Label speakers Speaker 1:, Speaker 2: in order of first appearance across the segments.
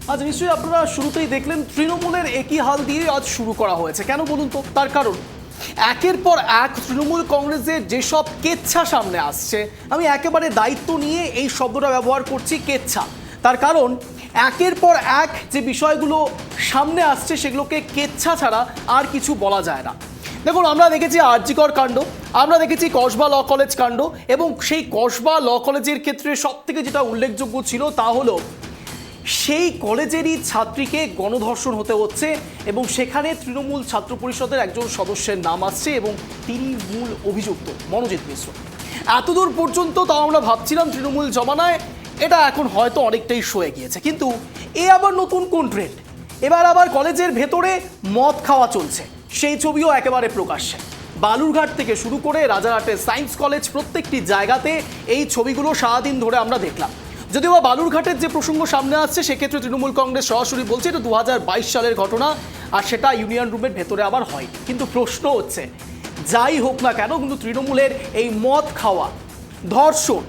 Speaker 1: আজ নিশ্চয়ই আপনারা শুরুতেই দেখলেন তৃণমূলের একই হাল দিয়ে আজ শুরু করা হয়েছে। কেন বলুন তো? তার কারণ একের পর এক তৃণমূল কংগ্রেসের যেসব কেচ্ছা সামনে আসছে, আমি একেবারে দায়িত্ব নিয়ে এই শব্দটা ব্যবহার করছি, কেচ্ছা। তার কারণ একের পর এক যে বিষয়গুলো সামনে আসছে সেগুলোকে কেচ্ছা ছাড়া আর কিছু বলা যায় না। দেখুন, আমরা দেখেছি আরজিকর কাণ্ড, আমরা দেখেছি কসবা ল কলেজ কাণ্ড, এবং সেই কসবা ল কলেজের ক্ষেত্রে সব থেকে যেটা উল্লেখযোগ্য ছিল তা হলো সেই কলেজেরই ছাত্রীকে গণধর্ষণ হতে হচ্ছে, এবং সেখানে তৃণমূল ছাত্র পরিষদের একজন সদস্যের নাম আসছে এবং তিনি মূল অভিযুক্ত মনোজিৎ মিশ্র। এতদূর পর্যন্ত তাও আমরা ভাবছিলাম তৃণমূল জমানায় এটা এখন হয়তো অনেকটাই সয়ে গিয়েছে, কিন্তু এ আবার নতুন কোন ট্রেন্ড? এবার আবার কলেজের ভেতরে মদ খাওয়া চলছে, সেই ছবিও একেবারে প্রকাশ্যে। বালুরঘাট থেকে শুরু করে রাজারহাটের সায়েন্স কলেজ, প্রত্যেকটি জায়গাতে এই ছবিগুলো সারাদিন ধরে আমরা দেখলাম। যদিও বা বালুরঘাটের যে প্রসঙ্গ সামনে আসছে সেক্ষেত্রে তৃণমূল কংগ্রেস সরাসরি বলছে এটা 2022 সালের ঘটনা, আর সেটা ইউনিয়ন রুমের ভেতরে আবার হয়। কিন্তু প্রশ্ন হচ্ছে, যাই হোক না কেন, কিন্তু তৃণমূলের এই মদ খাওয়া, ধর্ষণ,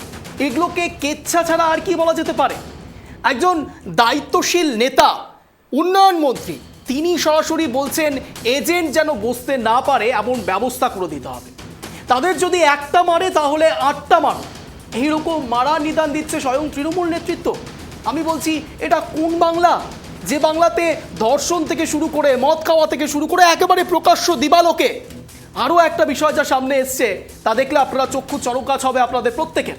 Speaker 1: এগুলোকে কেচ্ছা ছাড়া আর কি বলা যেতে পারে? একজন দায়িত্বশীল নেতা, উন্নয়ন মন্ত্রী, তিনি সরাসরি বলছেন এজেন্ট যেন বসতে না পারে এমন ব্যবস্থা করে দিতে হবে। তাদের যদি একটা মারে তাহলে 8টা মারো, এইরকম মারা নিদান দিচ্ছে স্বয়ং তৃণমূল নেতৃত্ব। আমি বলছি, এটা কোন বাংলা? যে বাংলাতে ধর্ষণ থেকে শুরু করে মদ খাওয়া থেকে শুরু করে একেবারে প্রকাশ্য দিবালোকে। আরও একটা বিষয় যা সামনে এসছে তা দেখলে আপনারা চক্ষু চরকাচ হবে আপনাদের প্রত্যেকের।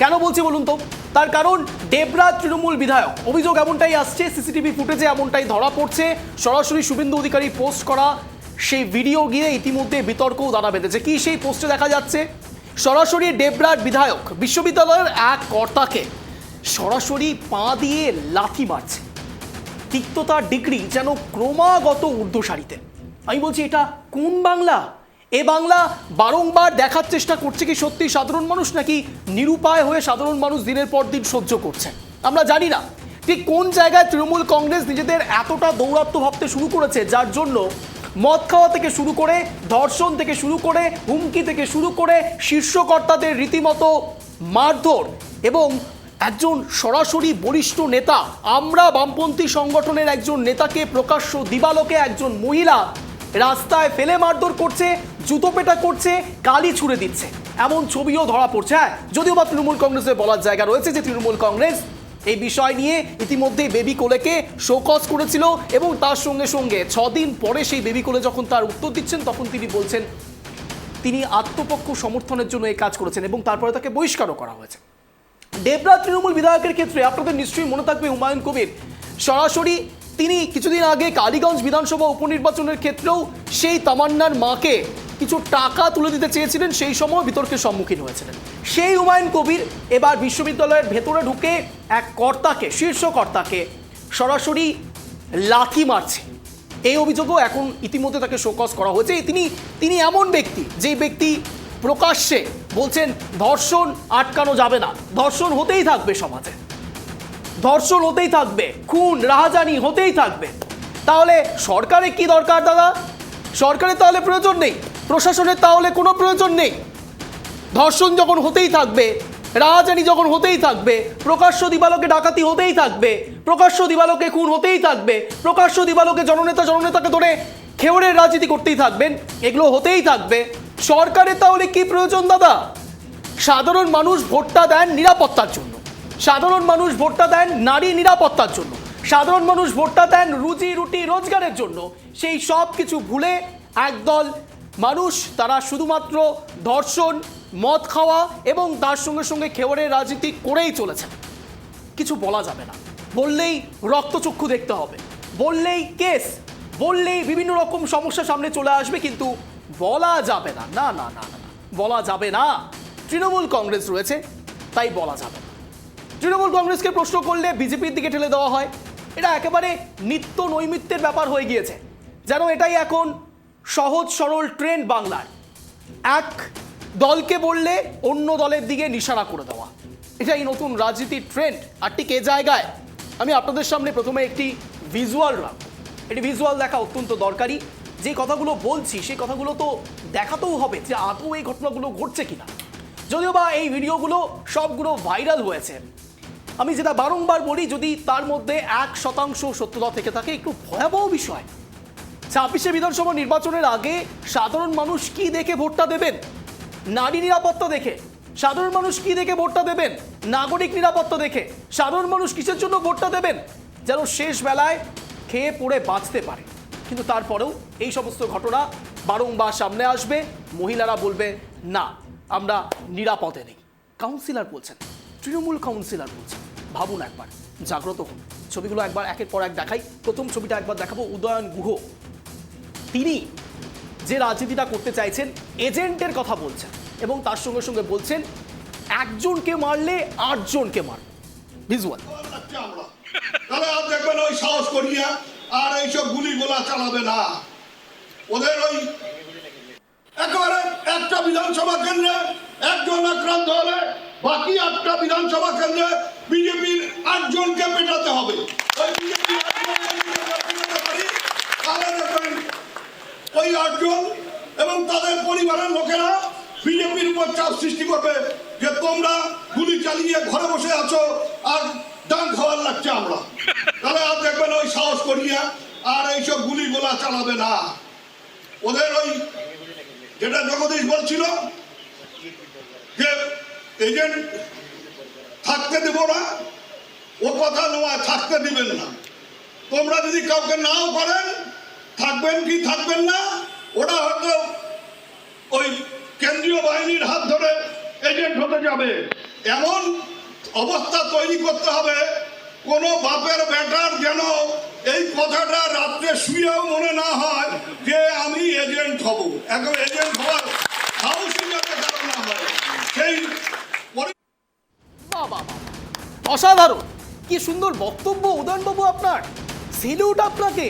Speaker 1: কেন বলছি বলুন তো? তার কারণ দেবরাজ তৃণমূল বিধায়ক, অভিযোগ এমনটাই আসছে, সিসিটিভি ফুটেজে এমনটাই ধরা পড়ছে, সরাসরি শুভেন্দু অধিকারী পোস্ট করা সেই ভিডিও গিয়ে ইতিমধ্যে বিতর্কও দানা বেঁধেছে। কি সেই পোস্টে দেখা যাচ্ছে? সরাসরি দেবরাজ বিধায়ক বিশ্ববিদ্যালয়ের এক কর্তাকে সরাসরি পা দিয়ে লাথি মারছে। তিক্ততার ডিগ্রি যেন ক্রমাগত ঊর্ধ্বসারিতে। আমি বলছি, এটা কোন বাংলা? এ বাংলা বারংবার দেখার চেষ্টা করছে কি সত্যি সাধারণ মানুষ, নাকি নিরুপায় হয়ে সাধারণ মানুষ দিনের পর দিন সহ্য করছে? আমরা জানি না ঠিক কোন জায়গায় তৃণমূল কংগ্রেস নিজেদের এতটা দৌরাত্ম্য ভাবতে শুরু করেছে, যার জন্য মদ খাওয়া থেকে শুরু করে ধর্ষণ থেকে শুরু করে হুমকি থেকে শুরু করে শীর্ষকর্তাদের রীতিমতো মারধর, এবং একজন সরাসরি বরিষ্ঠ নেতা, আমরা বামপন্থী সংগঠনের একজন নেতাকে প্রকাশ্য দিবালোকে একজন মহিলা রাস্তায় ফেলে মারধর করছে, জুতো পেটা করছে, কালি ছুঁড়ে দিচ্ছে, এমন ছবিও ধরা পড়ছে। হ্যাঁ, যদিও বা তৃণমূল কংগ্রেসের বলার জায়গা রয়েছে যে তৃণমূল কংগ্রেস এই বিষয় নিয়ে ইতিমধ্যেই বেবি কোলেকে শোকজ করেছিল, এবং তার সঙ্গে সঙ্গে 6 দিন পরে সেই বেবি কোলে যখন তার উত্তর দিচ্ছেন তখন তিনি বলছেন তিনি আত্মপক্ষ সমর্থনের জন্য এই কাজ করেছেন, এবং তারপরে তাকে বহিষ্কারও করা হয়েছে। দেবরাজ তৃণমূল বিধায়কের ক্ষেত্রে আপনাদের নিশ্চয়ই মনে থাকবে হুমায়ুন কবির সরাসরি তিনি কিছুদিন আগে কালীগঞ্জ বিধানসভা উপনির্বাচনের ক্ষেত্রেও সেই তামান্নার মাকে কিছু টাকা তুলে দিতে চেয়েছিলেন, সেই সময় বিতর্কের সম্মুখীন হয়েছিলেন। সেই হুমায়ুন কবির এবার বিশ্ববিদ্যালয়ের ভেতরে ঢুকে এক কর্তাকে, শীর্ষ কর্তাকে সরাসরি লাথি মারছে। এই অভিযোগও এখন ইতিমধ্যে তাকে শোকজ করা হয়েছে। তিনি এমন ব্যক্তি, যেই ব্যক্তি প্রকাশ্যে বলছেন ধর্ষণ আটকানো যাবে না, ধর্ষণ হতেই থাকবে, সমাজে ধর্ষণ হতেই থাকবে, খুন রাহাজানি হতেই থাকবে। তাহলে সরকারের কি দরকার দাদা? সরকারের তাহলে প্রয়োজন নেই, প্রশাসনের তাহলে কোনো প্রয়োজন নেই। ধর্ষণ যখন হতেই থাকবে, রাহাজানি যখন হতেই থাকবে, প্রকাশ্য দিবালোকে ডাকাতি হতেই থাকবে, প্রকাশ্য দিবালোকে খুন হতেই থাকবে, প্রকাশ্য দিবালোকে জননেতাকে ধরে খেউড়ের রাজনীতি করতেই থাকবেন, এগুলো হতেই থাকবে, সরকারের তাহলে কি প্রয়োজন দাদা? সাধারণ মানুষ ভোটটা দেন নিরাপত্তার জন্য, সাধারণ মানুষ ভোটটা দেন নারী নিরাপত্তার জন্য, সাধারণ মানুষ ভোটটা দেন রুজি রুটি রোজগারের জন্য। সেই সব কিছু ভুলে একদল মানুষ তারা শুধুমাত্র ধর্ষণ, মদ খাওয়া এবং তার সঙ্গে সঙ্গে খেওয়ারের রাজনীতি করেই চলেছে। কিছু বলা যাবে না, বললেই রক্তচক্ষু দেখতে হবে, বললেই কেস, বললেই বিভিন্ন রকম সমস্যা সামনে চলে আসবে, কিন্তু বলা যাবে না। না না না না, বলা যাবে না। তৃণমূল কংগ্রেস রয়েছে তাই বলা যাবে না। তৃণমূল কংগ্রেসকে প্রশ্ন করলে বিজেপির দিকে ঠেলে দেওয়া হয়, এটা একেবারে নিত্য নৈমিত্যের ব্যাপার হয়ে গিয়েছে, যেন এটাই এখন সহজ সরল ট্রেন্ড বাংলায়। এক দলকে বললে অন্য দলের দিকে নিশানা করে দেওয়া, এটাই নতুন রাজনীতির ট্রেন্ড। আর ঠিক এ জায়গায় আমি আপনাদের সামনে প্রথমে একটি ভিজুয়াল রাখবো। এটি ভিজুয়াল দেখা অত্যন্ত দরকারি। যে কথাগুলো বলছি সেই কথাগুলো তো দেখাতেও হবে যে আদৌ এই ঘটনাগুলো ঘটছে কিনা। যদিও বা এই ভিডিওগুলো সবগুলো ভাইরাল হয়েছে, আমি যেটা বারংবার বলি, যদি তার মধ্যে 1% সত্যতা থেকে থাকে, একটু ভয়াবহ বিষয়। 26শে বিধানসভা নির্বাচনের আগে সাধারণ মানুষ কি দেখে ভোটটা দেবেন? নারী নিরাপত্তা দেখে। সাধারণ মানুষ কি দেখে ভোটটা দেবেন? নাগরিক নিরাপত্তা দেখে। সাধারণ মানুষ কিসের জন্য ভোটটা দেবেন? যেন শেষ বেলায় খেয়ে পড়ে বাঁচতে পারে। কিন্তু তারপরেও এই সমস্ত ঘটনা বারংবার সামনে আসবে, মহিলারা বলবে না আমরা নিরাপদে নেই। কাউন্সিলর বলছেন, তৃণমূল কাউন্সিলর বলছেন। ভাবুন একবার, জাগ্রত হন। ছবিগুলো একবার একের পর এক দেখাই। প্রথম ছবিটা একবার দেখাবো, উদয়ন গুহ। তিনি যে রাজনীতিটা করতে চাইছেন, এজেন্টের কথা বলছেন এবং তার সঙ্গে সঙ্গে বলছেন একজনকে মারলে 8 জনকে মার। ভিজুয়াল
Speaker 2: তাহলে আর দেখবেন ওই সাহস করিয়া আর এইসব গুলি গোলা চালাবে না। ওদের ওই একেবারে একটা বিধানসভা কেন্দ্রে একজন আক্রান্ত হলে বাকি 8টা বিধানসভা কেন্দ্রে বিজেপির 8 জনকে পেটাতে হবে। ওই বিজেপি তাহলে দেখবেন ওই 8 জন এবং তাদের পরিবারের লোকেরা বিজেপির উপর চাপ সৃষ্টি করবে যে তোমরা গুলি চালিয়ে ঘরে বসে আছো আর ডান খাওয়ার লাগছে আমরা। তাহলে আর দেখবেন ওই সাহস করিয়া আর এইসব গুলি গোলা চালাবে না। ওদের ওই যেটা জগদীশ বলছিল যে এজেন্ট থাকতে দেব না, ও কথা নয়, থাকতে দিবেন না। তোমরা যদি কাউকে নাও করেন, থাকবেন কি থাকবেন না, ওটা হয়তো ওই কেন্দ্রীয় বাহিনীর হাত ধরে এজেন্ট হতে যাবে। এমন অবস্থা তৈরি করতে হবে কোনো বাপের বেটার যেন এই কথাটা রাত্রে শুয়েও মনে না হয় যে আমি এজেন্ট হব। এখন এজেন্ট হওয়ার সাহসী যাতে কারণ না হয় সেই।
Speaker 1: অসাধারণ, কি সুন্দর বক্তব্য উদয়নবাবু আপনার। সেলুট আপনাকে,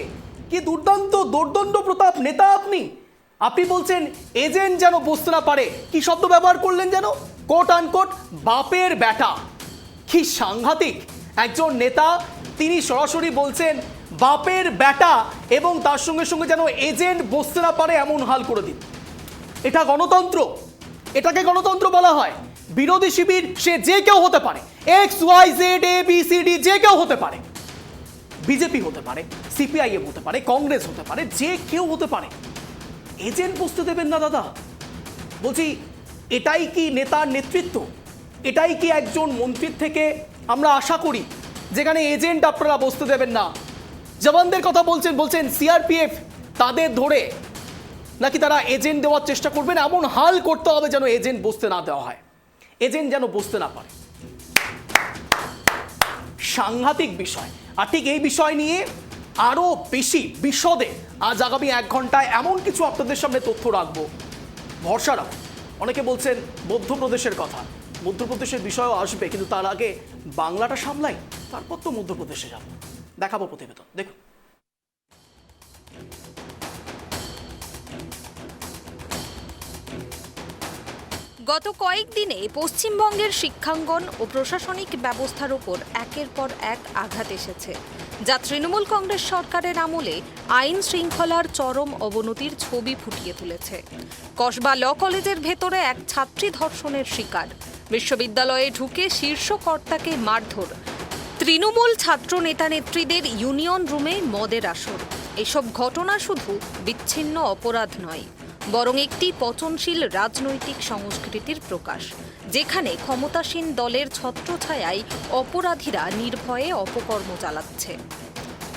Speaker 1: কি দুর্দান্ত দোর্দণ্ড প্রতাপ নেতা আপনি। আপনি বলছেন এজেন্ট যেন বসতে না পারে, কি শব্দ ব্যবহার করলেন যেন? কোট আনকোট বাপের বেটা। কি সাংঘাতিক একজন নেতা, তিনি সরাসরি বলছেন বাপের বেটা এবং তার সঙ্গে সঙ্গে যেন এজেন্ট বসতে না পারে এমন হাল করে দিন। এটা গণতন্ত্র? এটাকে গণতন্ত্র বলা হয়? বিরোধী শিবির সে যে কেউ হতে পারে, XYZ ABCD যে কেউ হতে পারে, বিজেপি হতে পারে, CPIM হতে পারে, কংগ্রেস হতে পারে, যে কেউ হতে পারে। এজেন্ট বসতে দেবেন না দাদা? বলছি এটাই কি নেতার নেতৃত্ব? এটাই কি একজন মন্ত্রীর থেকে আমরা আশা করি, যেখানে এজেন্ট আপনারা বসতে দেবেন না? জওয়ানদের কথা বলছেন CRPF তাদের ধরে নাকি তারা এজেন্ট দেওয়ার চেষ্টা করবেন, এমন হাল করতে হবে যেন এজেন্ট বসতে না দেওয়া হয়, এজেন্ট যেন বসতে না পারে। সাংঘাতিক বিষয়। আর ঠিক এই বিষয় নিয়ে আরো বেশি বিশদে আজ আগামী 1 ঘন্টায় এমন কিছু আপনাদের সামনে তথ্য রাখবো, ভরসা রাখুন। অনেকে বলছেন মধ্যপ্রদেশের কথা, মধ্যপ্রদেশের বিষয়ও আসবে, কিন্তু তার আগে বাংলাটা সামলাই, তারপর তো মধ্যপ্রদেশে যাব। দেখাবো প্রতিবেদন, দেখুন।
Speaker 3: গত কয়েকদিনে পশ্চিমবঙ্গের শিক্ষাঙ্গন ও প্রশাসনিক ব্যবস্থার উপর একের পর এক আঘাত এসেছে, যা তৃণমূল কংগ্রেস সরকারের আমলে আইন শৃঙ্খলার চরম অবনতির ছবি ফুটিয়ে তুলেছে। কসবা ল কলেজের ভেতরে এক ছাত্রী ধর্ষণের শিকার, বিশ্ববিদ্যালয়ে ঢুকে শীর্ষ কর্তাকে মারধর, তৃণমূল ছাত্র নেতা নেত্রীদের ইউনিয়ন রুমে মদের আসর। এসব ঘটনা শুধু বিচ্ছিন্ন অপরাধ নয়, বরং একটি পচনশীল রাজনৈতিক সংস্কৃতির প্রকাশ, যেখানে ক্ষমতাসীন দলের ছত্রছায়ায় অপরাধীরা নির্ভয়ে অপকর্ম চালাচ্ছে।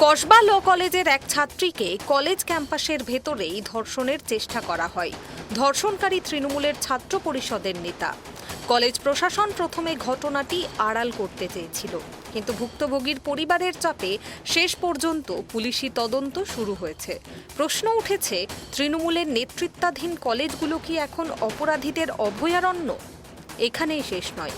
Speaker 3: কসবা ল কলেজের এক ছাত্রীকে কলেজ ক্যাম্পাসের ভেতরেই ধর্ষণের চেষ্টা করা হয়। ধর্ষণকারী তৃণমূলের ছাত্র পরিষদের নেতা। কলেজ প্রশাসন প্রথমে ঘটনাটি আড়াল করতে চেয়েছিল, কিন্তু ভুক্তভোগীর পরিবারের চাপে শেষ পর্যন্ত পুলিশি তদন্ত শুরু হয়েছে। প্রশ্ন উঠেছে, তৃণমূলের নেতৃত্বাধীন কলেজগুলো কি এখন অপরাধীদের অভয়ারণ্য? এখানেই শেষ নয়।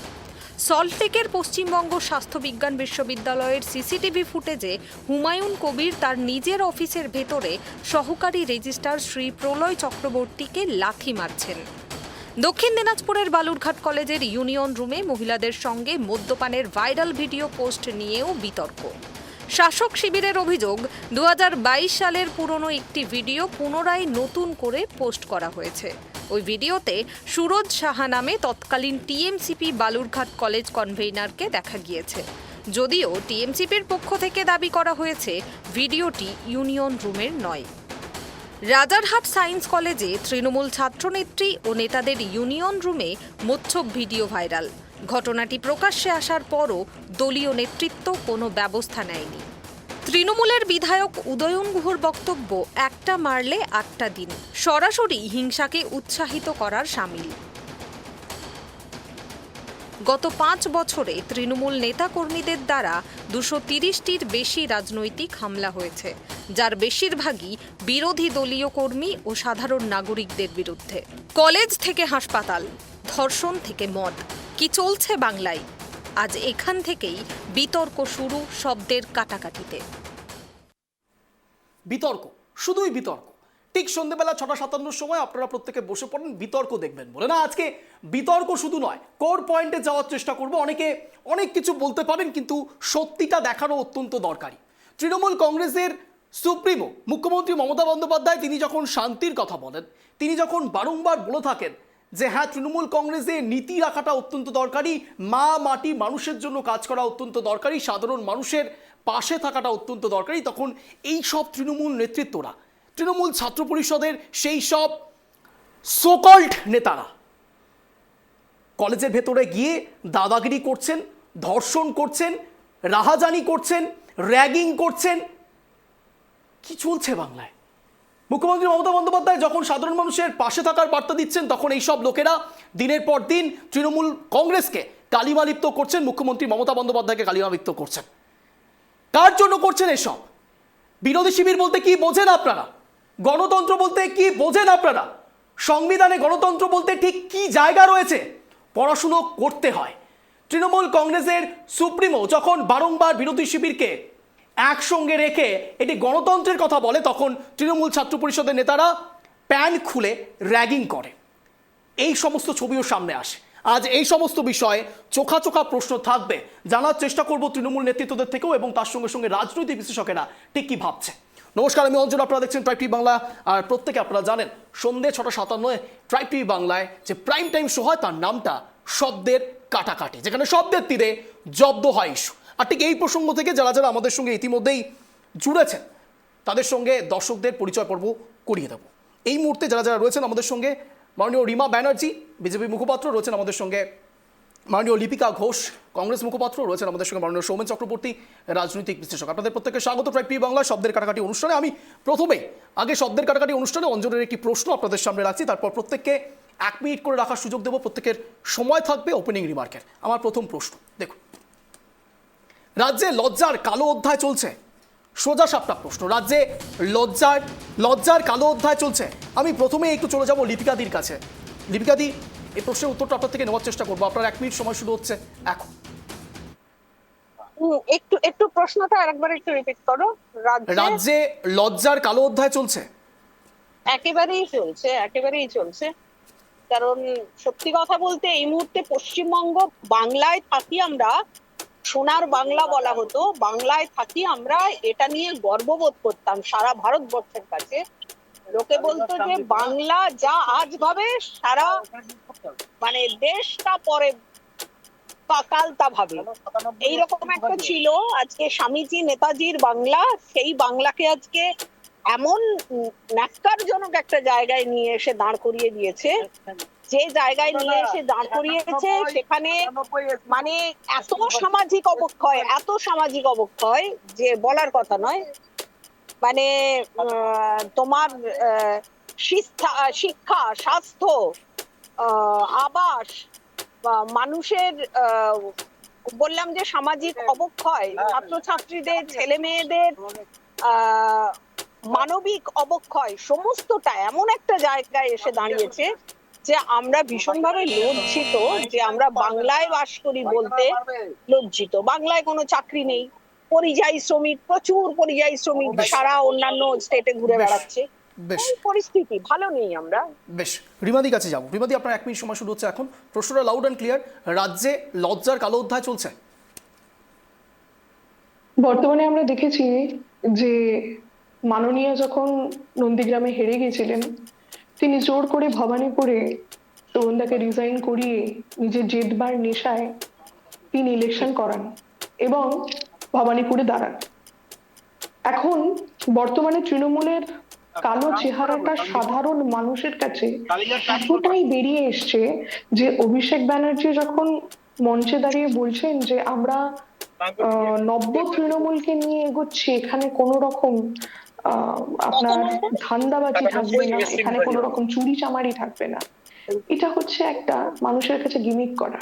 Speaker 3: সল্টলেকের পশ্চিমবঙ্গ স্বাস্থ্য বিজ্ঞান বিশ্ববিদ্যালয়ের সিসিটিভি ফুটেজে হুমায়ুন কবির তার নিজের অফিসের ভেতরে সহকারী রেজিস্ট্রার শ্রী প্রলয় চক্রবর্তীকে লাথি মারছেন। দক্ষিণ দিনাজপুরের বালুরঘাট কলেজের ইউনিয়ন রুমে মহিলাদের সঙ্গে মদ্যপানের ভাইরাল ভিডিও পোস্ট নিয়েও বিতর্ক। শাসক শিবিরের অভিযোগ, 2022 সালের পুরনো একটি ভিডিও পুনরায় নতুন করে পোস্ট করা হয়েছে। ওই ভিডিওতে সুরজ সাহা নামে তৎকালীন টিএমসিপি বালুরঘাট কলেজ কনভেনারকে দেখা গিয়েছে। যদিও টিএমসিপির পক্ষ থেকে দাবি করা হয়েছে ভিডিওটি ইউনিয়ন রুমের নয়। রাজারহাট সায়েন্স কলেজে তৃণমূল ছাত্রনেত্রী ও নেতাদের ইউনিয়ন রুমে মোচ্ছব ভিডিও ভাইরাল। ঘটনাটি প্রকাশ্যে আসার পরও দলীয় নেতৃত্ব কোনো ব্যবস্থা নেয়নি। তৃণমূলের বিধায়ক উদয়ন গুহর বক্তব্য, একটা মারলে 8টা দিন, সরাসরি হিংসাকে উৎসাহিত করার শামিল। গত 5 বছরে তৃণমূল নেতাকর্মীদের দ্বারা 230টির বেশি রাজনৈতিক হামলা হয়েছে, যার বেশিরভাগই বিরোধী দলীয় কর্মী ও সাধারণ নাগরিকদের বিরুদ্ধে। কলেজ থেকে হাসপাতাল, ধর্ষণ থেকে মদ, কি চলছে বাংলায়? আজ এখান থেকেই বিতর্ক শুরু শব্দের কাটাকাটিতে।
Speaker 1: বিতর্ক, শুধুই বিতর্ক। ঠিক সন্ধ্যেবেলা 6:57 সময় আপনারা প্রত্যেকে বসে পড়েন বিতর্ক দেখবেন বলে। না, আজকে বিতর্ক শুধু নয়, কোর পয়েন্টে যাওয়ার চেষ্টা করব। অনেকে অনেক কিছু বলতে পারেন, কিন্তু সত্যিটা দেখানো অত্যন্ত দরকারি। তৃণমূল কংগ্রেসের সুপ্রিমো মুখ্যমন্ত্রী মমতা বন্দ্যোপাধ্যায় তিনি যখন শান্তির কথা বলেন, তিনি যখন বারংবার বলে থাকেন যে হ্যাঁ, তৃণমূল কংগ্রেসের নীতি রাখাটা অত্যন্ত দরকারি, মা মাটি মানুষের জন্য কাজ করা অত্যন্ত দরকারি, সাধারণ মানুষের পাশে থাকাটা অত্যন্ত দরকারি, তখন এই সব তৃণমূল নেতৃত্বরা, তৃণমূল ছাত্র পরিষদের সেই সব সোকল্ড নেতারা কলেজের ভেতরে গিয়ে দাদাগিরি করছেন, ধর্ষণ করছেন, রাহাজানি করছেন, র্যাগিং করছেন। কি চলছে বাংলায়? মুখ্যমন্ত্রী মমতা বন্দ্যোপাধ্যায় যখন সাধারণ মানুষের পাশে থাকার বার্তা দিচ্ছেন, তখন এইসব লোকেরা দিনের পর দিন তৃণমূল কংগ্রেসকে কালিমালিপ্ত করছেন, মুখ্যমন্ত্রী মমতা বন্দ্যোপাধ্যায়কে কালিমালিপ্ত করছেন। কার জন্য করছেন এসব? বিরোধী শিবির বলতে কি বোঝেন আপনারা? গণতন্ত্র বলতে কি বোঝেন আপনারা? সংবিধানে গণতন্ত্র বলতে ঠিক কি জায়গা রয়েছে? পড়াশুনো করতে হয়। তৃণমূল কংগ্রেসের সুপ্রিমো যখন বারংবার বিরোধী শিবিরকে একসঙ্গে রেখে এটি গণতন্ত্রের কথা বলে, তখন তৃণমূল ছাত্র পরিষদের নেতারা প্যান্ট খুলে র্যাগিং করে। এই সমস্ত ছবিও সামনে আসে। আজ এই সমস্ত বিষয়ে চোখা চোখা প্রশ্ন থাকবে, জানার চেষ্টা করব তৃণমূল নেতৃত্বদের থেকেও, এবং তার সঙ্গে সঙ্গে রাজনৈতিক বিশ্লেষকেরা ঠিক কি ভাবছে। নমস্কার, আমি অঞ্জন, আপনারা দেখছেন ট্রাইব টিভি বাংলা। আর প্রত্যেকে আপনারা জানেন সন্ধ্যে 6:57 ট্রাইব টিভি বাংলায় যে প্রাইম টাইম শো হয়, তার নামটা শব্দের কাটাকাটি, যেখানে শব্দের তীরে জব্দ হয় ইস্যু। আর ঠিক এই প্রসঙ্গ থেকে যারা যারা আমাদের সঙ্গে ইতিমধ্যেই জুড়েছেন, তাদের সঙ্গে দর্শকদের পরিচয় পর্ব করিয়ে দেব। এই মুহূর্তে যারা যারা রয়েছেন আমাদের সঙ্গে, মাননীয় রিমা ব্যানার্জি বিজেপি মুখপাত্র রয়েছেন আমাদের সঙ্গে, মাননীয় লিপিকা ঘোষ কংগ্রেস মুখপাত্র রয়েছেন আমাদের সঙ্গে, মাননীয় সৌমেন চক্রবর্তী রাজনৈতিক বিশ্লেষক। আপনাদের প্রত্যেককে স্বাগত ট্রাইব টিভি বাংলা শব্দের কাটাকাটি অনুষ্ঠানে। আমি প্রথমেই আগে শব্দের কাটাকাটি অনুষ্ঠানে অঞ্জনের একটি প্রশ্ন আপনাদের সামনে রাখছি, তারপর প্রত্যেককে 1 মিনিট করে রাখার সুযোগ দেবো, প্রত্যেকের সময় থাকবে ওপেনিং রিমার্কের। আমার প্রথম প্রশ্ন, দেখুন, রাজ্যে লজ্জার কালো অধ্যায় চলছে। সোজা সাপটা প্রশ্ন, রাজ্যে লজ্জার কালো অধ্যায় চলছে। আমি প্রথমে একটু চলে যাব লিপিকাদির কাছে। লিপিকাদি, এই প্রশ্নের উত্তরটা আপনার থেকে নেওয়ার চেষ্টা করবো। আপনার 1 মিনিট সময় শুরু হচ্ছে এখন।
Speaker 4: একটু প্রশ্নটা আরেকবার একটু রিপিট করো।
Speaker 1: রাজ্যে লজ্জার কালো অধ্যায় চলছে।
Speaker 4: একেবারেই চলছে। কারণ সত্যি কথা বলতে এই মুহূর্তে পশ্চিমবঙ্গ, বাংলায় থাকি আমরা, সোনার বাংলা বলা হতো, বাংলায় থাকি আমরা, এটা নিয়ে গর্ববোধ করতাম সারা ভারতবর্ষের কাছে। লোকে বলতো যে বাংলা যা আজ ভাবে সারা মানে দেশটা পরে কাল তা ভাবে, এইরকম একটা ছিল। আজকে স্বামীজি নেতাজির বাংলা, সেই বাংলাকে আজকে এমন ন্যাক্কারজনক একটা জায়গায় নিয়ে এসে দাঁড় করিয়ে দিয়েছে, যে জায়গায় নিয়ে এসে দাঁড় করিয়েছে সেখানে মানে এত সামাজিক অবক্ষয় যে বলার কথা নয়। মানে তোমার শিক্ষা, স্বাস্থ্য, আবাস, মানুষের বললাম যে সামাজিক অবক্ষয়, ছাত্রছাত্রীদের, ছেলে মেয়েদের মানবিক অবক্ষয়, সমস্তটা এমন একটা জায়গায় এসে দাঁড়িয়েছে যে আমরা ভীষণভাবে লজ্জিত যে আমরা বাংলায় বাস করি বলতে লজ্জিত। বাংলায় কোনো চাকরি নেই, পরিযায়ী শ্রমিক, প্রচুর পরিযায়ী শ্রমিক সারা অন্যান্য স্টেটে ঘুরে বেড়াচ্ছে। পরিস্থিতি ভালো নেই আমরা।
Speaker 1: বেশ, রিমাদির কাছে যাবো। রিমাদি, আপনার 1 মিনিট সময় শুরু হচ্ছে এখন। প্রশ্নটা লাউড অ্যান্ড ক্লিয়ার, রাজ্যে লজ্জার কালো অধ্যায় চলছে।
Speaker 5: বর্তমানে আমরা দেখেছি যে মাননীয় যখন নন্দীগ্রামে হেরে গেছিলেন, তিনি জোর করে ভবানীপুরে তরুণদাকে রিজাইন করিয়ে নিজের জেদবার নেশায় তিনি ইলেকশন করান এবং ভবানীপুরে দাঁড়ান। এখন বর্তমানে তৃণমূলের কালো চেহারাটা সাধারণ মানুষের কাছে এতটাই বেরিয়ে এসছে যে অভিষেক ব্যানার্জি যখন মঞ্চে দাঁড়িয়ে বলছেন যে আমরা নব্য তৃণমূলকে নিয়ে এগোচ্ছি, এখানে কোনো রকম আপনার ধান্দাবাজি থাকবে না, এখানে কোনো রকম চুরি চামারি থাকবে না, এটা হচ্ছে একটা মানুষের কাছে গিমিক করা।